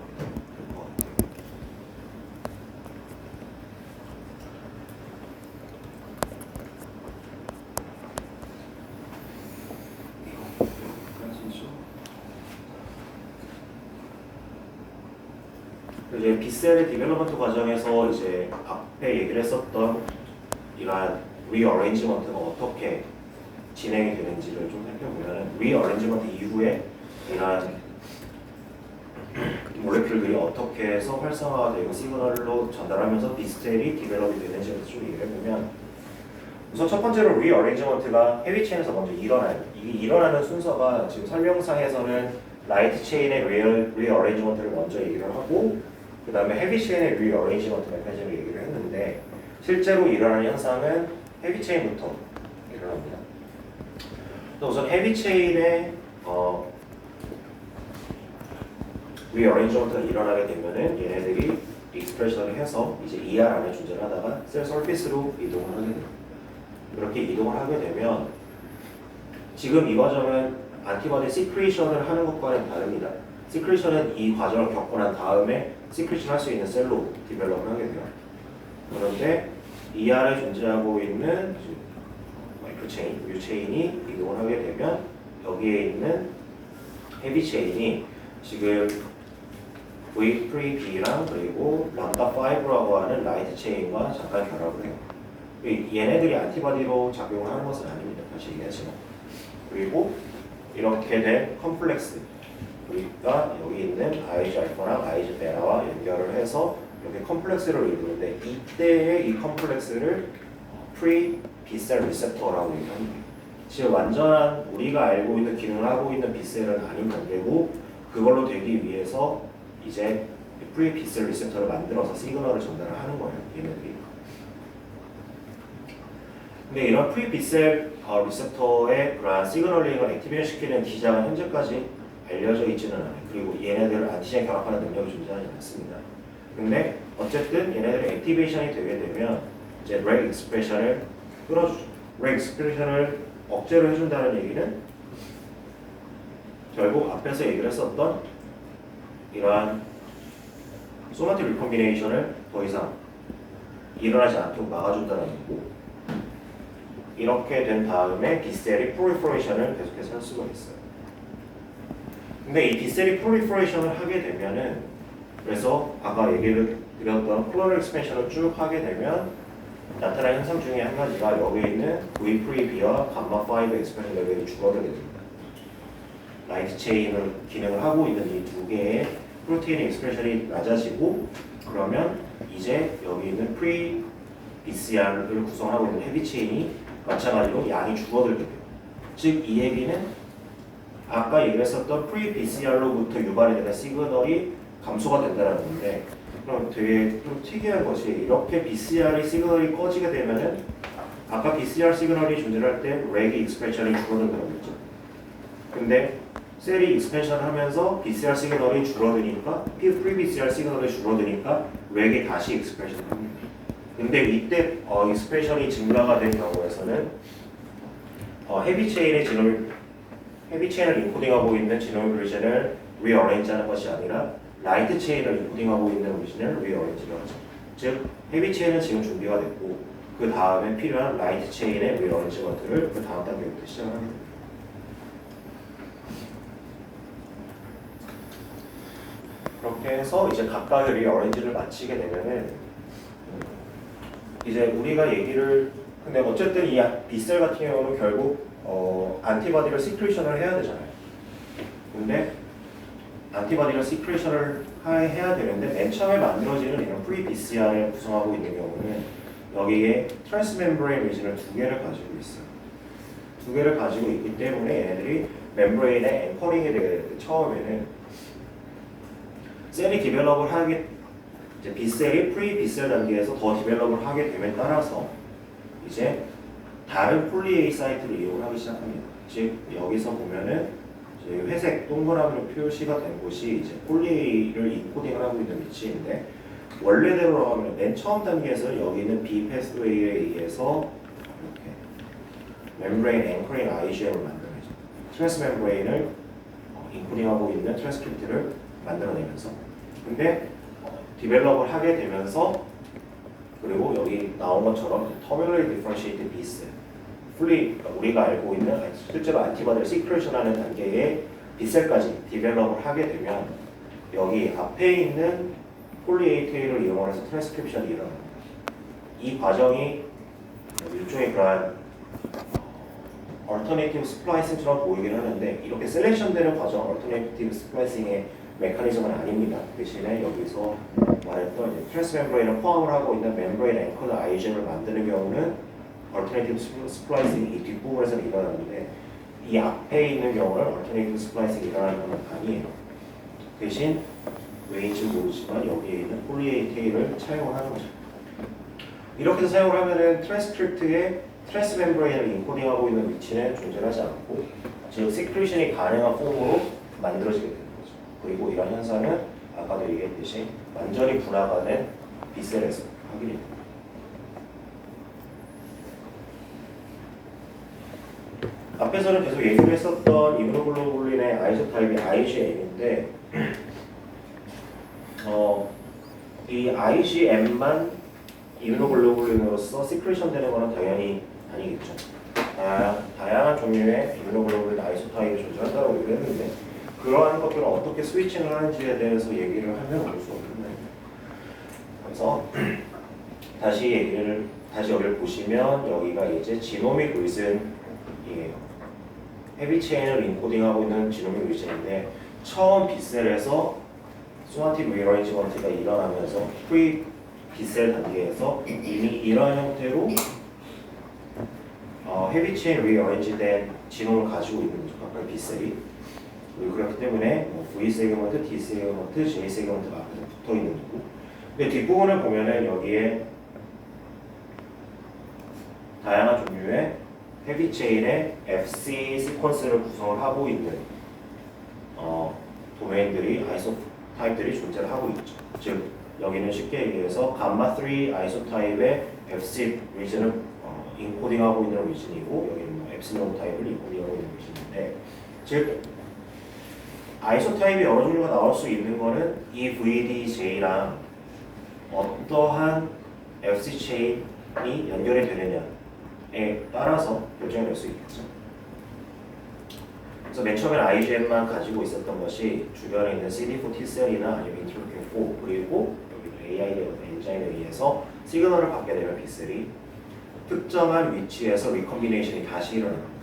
것 같아요. 이제 B셀의 디벨롭먼트 과정에서 이제 앞에 얘기를 했었던 이러한 리어레인지먼트가 어떻게 진행이 되는지를 좀 살펴보면 리어레인지먼트 이후에 이러한 몰레큘들이 어떻게 해서 활성화가 되고 시그널로 전달하면서 B셀이 디벨롭이 되는지를 좀 얘기를 해보면 우선 첫 번째로 리어레인지먼트가 헤비 체인에서 먼저 일어나요. 이게 일어나는 순서가 지금 설명상에서는 라이트 체인의 리어레인지먼트를 먼저 얘기를 하고 그 다음에 헤비 체인의 리어레인지먼트 메커니즘을 얘기를 했는데 실제로 일어나는 현상은 헤비 체인부터 일어납니다. 우선 헤비 체인의 리어레인지먼트가 일어나게 되면은 얘네들이 익스프레션을 해서 이제 ER 안에 존재를 하다가 셀 서피스로 이동을 하게 돼요. 이렇게 이동을 하게 되면 지금 이 과정은 안티바디 시크리션을 하는 것과는 다릅니다. 시크리션은 이 과정을 겪고 난 다음에 시크리션 할 수 있는 셀로 디벨롭을 하게 돼요. 그런데 ER에 존재하고 있는 마이크로 체인, 뮤 체인이 이동을 하게 되면 여기에 있는 헤비 체인이 지금 V3B랑 그리고 람다5라고 하는 라이트 체인과 잠깐 결합을 해요. 얘네들이 안티바디로 작용을 하는 것은 아닙니다. 다시 얘기하지만. 그리고 이렇게 된 컴플렉스 그러니까 여기 있는 IgA 알파나 IgA 베타와 연결을 해서 여기 컴플렉스를 이루는데 이때의 이 컴플렉스를 프리 B셀 리셉터라고 얘기합니다. 지금 완전한 우리가 알고 있는 기능을 하고 있는 B셀은 아닌 관계고 그걸로 되기 위해서 이제 프리 B셀 리셉터를 만들어서 시그널을 전달을 하는 거예요. 얘네들이. 근데 이런 프리 B셀 리셉터의 그러한 시그널링을 액티베이션 시키는 기작은 현재까지 알려져 있지는 않아요. 그리고 얘네들을 안티젠 결합하는 능력이 존재하지 않습니다. 근데 어쨌든 얘네들이 액티베이션이 되게 되면 이제 렉 익스프레션을 끌어주죠. 렉 익스프레션을 억제로 해준다는 얘기는 결국 앞에서 얘기를 했었던 이러한 소마틱 리콤비네이션을 더 이상 일어나지 않도록 막아준다는 얘기고 이렇게 된 다음에 B셀이 프롤리퍼레이션을 계속해서 할 수가 있어요. 근데 이 B셀이 프롤리퍼레이션을 하게 되면은 그래서 아까 얘기를 드렸던 클로럴 익스펜션을 쭉 하게 되면 나타나는 현상 중에 한 가지가 여기에 있는 V3B와 감마5 익스펜션 레벨이 줄어들게 됩니다. 라이트 체인을 기능을 하고 있는 이 두 개의 프로테인 익스프레션이 낮아지고 그러면 이제 여기 있는 프리 BCR을 구성하고 있는 헤비 체인이 마찬가지로 양이 줄어들게 돼요. 즉 이 얘기는 아까 얘기했었던 프리 BCR로부터 유발이 되는 시그널이 감소가 된다는 건데 그럼 되게 좀 특이한 것이 이렇게 BCR이 시그널이 꺼지게 되면은 아까 BCR 시그널이 존재할 때 렉이 익스펜션이 줄어든다고 했죠. 근데 셀이 익스펜션을 하면서 BCR 시그널이 줄어드니까 프리 BCR 시그널이 줄어드니까 렉이 다시 익스펜션을 합니다. 근데 이때 익스프레션이 증가가 된 경우에서는 헤비 체인을 인코딩하고 있는 지노믹 리전을 리어레인지하는 것이 아니라 라이트 체인을 인코딩하고 있는 리전을 리어레인지를 하죠. 즉 헤비 체인은 지금 준비가 됐고 그 다음에 필요한 라이트 체인의 리어레인지먼트를 그 다음 단계부터 시작하게 됩니다. 그렇게 해서 이제 각각의 리어레인지를 마치게 되면은 이제 우리가 얘기를 근데 어쨌든 이 B셀 같은 경우는 결국 안티바디를 시크리션을 해야 되잖아요. 근데 안티바디를 시크리션을 해야 되는데 맨 처음에 만들어지는 이런 프리 BCR을 구성하고 있는 경우는 여기에 트랜스멤브레인 리전을 두 개를 가지고 있어요. 두 개를 가지고 있기 때문에 얘네들이 멤브레인에 앵커링이 되게 되는데 처음에는 셀이 디벨롭을 하게 이제 B셀이 프리 B셀 단계에서 더 디벨롭을 하게 됨에 따라서 이제 다른 폴리A 사이트를 이용하기 시작합니다. 즉 여기서 보면은 이제 회색 동그라미로 표시가 된 곳이 이제 폴리A를 인코딩을 하고 있는 위치인데 원래대로 하면 맨 처음 단계에서 여기는 B 패스웨이에 의해서 이렇게 멤브레인 앵커링 IGM을 만들어내죠. 트랜스 멤브레인을 인코딩하고 있는 트랜스크립트를 만들어내면서 근데 디벨롭을 하게 되면서 그리고 여기 나온 것처럼 터미널리 디퍼런시에이트 비스 풀리 우리가 알고 있는 실제로 안티바디를 시크레션하는 단계의 비셀까지 디벨롭을 하게 되면 여기 앞에 있는 폴리에이테이를 이용해서 트랜스크립션이 일어납니다. 이 과정이 일종의 그러한 얼터네이티브 스플라이싱처럼 보이긴 하는데 이렇게 셀렉션되는 과정은 얼터네이티브 스플라이싱의 메커니즘은 아닙니다. 대신에 여기서 말했던 트랜스 멤브레인을 포함을 하고 있는 멤브레인 앵커드 IGM을 만드는 경우는 얼터네이티브 스플라이싱이 이 뒷부분에서 일어나는데 이 앞에 있는 경우는 얼터네이티브 스플라이싱이 일어나는 건 아니에요. 대신 왜인지 모르지만 여기에 있는 폴리에이테이를 차용을 하는 거죠. 이렇게 해서 사용을 하면은 트랜스크립트의 트랜스 멤브레인을 인코딩하고 있는 위치는 존재하지 않고 즉 시크리션이 가능한 폼으로 만들어지게 됩니다. 그리고 이런 현상은 아까도 얘기했듯이 완전히 분화가된 B셀에서 확인이 됩니다. 앞에서는 계속 얘기를 했었던 이뮤노글로불린의 아이소타입이 IgM인데 이 IgM만 이뮤노글로불린으로서 시크리션 되는 것은 당연히 아니겠죠. 다양한 종류의 이뮤노글로불린 아이소타입이 존재한다고 얘기를 했는데 그러한 것들을 어떻게 스위칭을 하는지에 대해서 얘기를 하면 올 수 없는 그래서 다시 여기를 보시면 여기가 이제 지노믹 리즌이에요. 헤비 체인을 인코딩하고 있는 지노믹 리즌인데 처음 B셀에서 소마틱 리어레인지먼트가 일어나면서 프리 B셀 단계에서 이미 이러한 형태로 헤비 체인 리어레인지된 지노를 가지고 있는 거죠. 각각 B셀이. 그렇기 때문에 V 세그먼트, D 세그먼트, J 세그먼트가 앞에 붙어 있는 거고. 근데 뒷부분을 보면은 여기에 다양한 종류의 헤비 체인의 FC 시퀀스를 구성을 하고 있는 도메인들이 아이소타입들이 존재를 하고 있죠. 즉 여기는 쉽게 얘기해서 감마3 아이소타입의 FC 리즌을 인코딩하고 있는 리즌이고 여기는 뭐 엡실론 타입을 인코딩하고 있는 리즌인데 즉 아이소타입이 여러 종류가 나올 수 있는 거는 이 VDJ랑 어떠한 FC 체인이 연결이 되느냐에 따라서 결정이 될 수 있겠죠. 그래서 맨 처음엔 IgM만 가지고 있었던 것이 주변에 있는 CD4 T셀이나 아니면 인터로킨 4 그리고 여기 AI의 엔자임에 의해서 시그널을 받게 되면 B셀이 특정한 위치에서 리컴비네이션이 다시 일어납니다.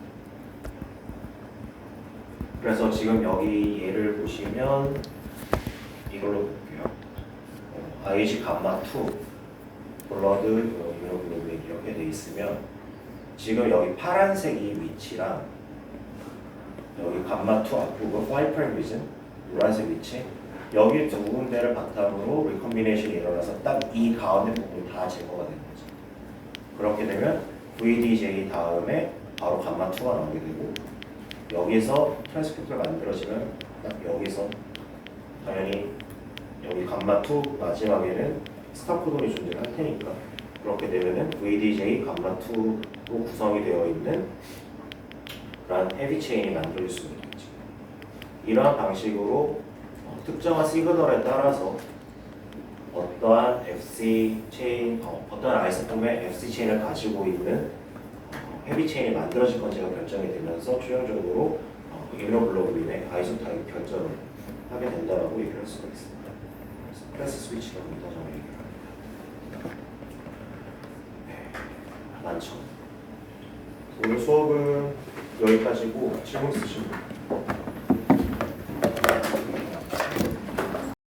그래서 지금 여기 예를 보시면 이걸로 볼게요. IG 감마2 블러드 이뮤노글로불린 이렇게 돼 있으면 지금 여기 파란색 이 위치랑 여기 감마2 앞부분 5' 리즌 노란색 위치 여기 두 군데를 바탕으로 리컴비네이션이 일어나서 딱 이 가운데 부분이 다 제거가 되는 거죠. 그렇게 되면 VDJ 다음에 바로 감마2가 나오게 되고 여기서 트랜스크립트가 만들어지면 딱 여기서 당연히 여기 감마2 마지막에는 스탑 코돈이 존재할 테니까 그렇게 되면은 VDJ 감마2로 구성이 되어 있는 그런 헤비 체인이 만들어질 수 있겠죠. 이러한 방식으로 특정한 시그널에 따라서 어떠한 FC 체인, 어떠한 아이소톰의 FC 체인을 가지고 있는 헤비 체인이 만들어질 건지가 결정이 되면서 최종적으로 이뮤노글로불린의 아이소타입 결정을 하게 된다고 얘기를 할 수가 있습니다. 그래서 클래스 스위치라고 이 과정을 얘기를 합니다. 네, 많죠. 오늘 수업은 여기까지고 질문 있으신 분?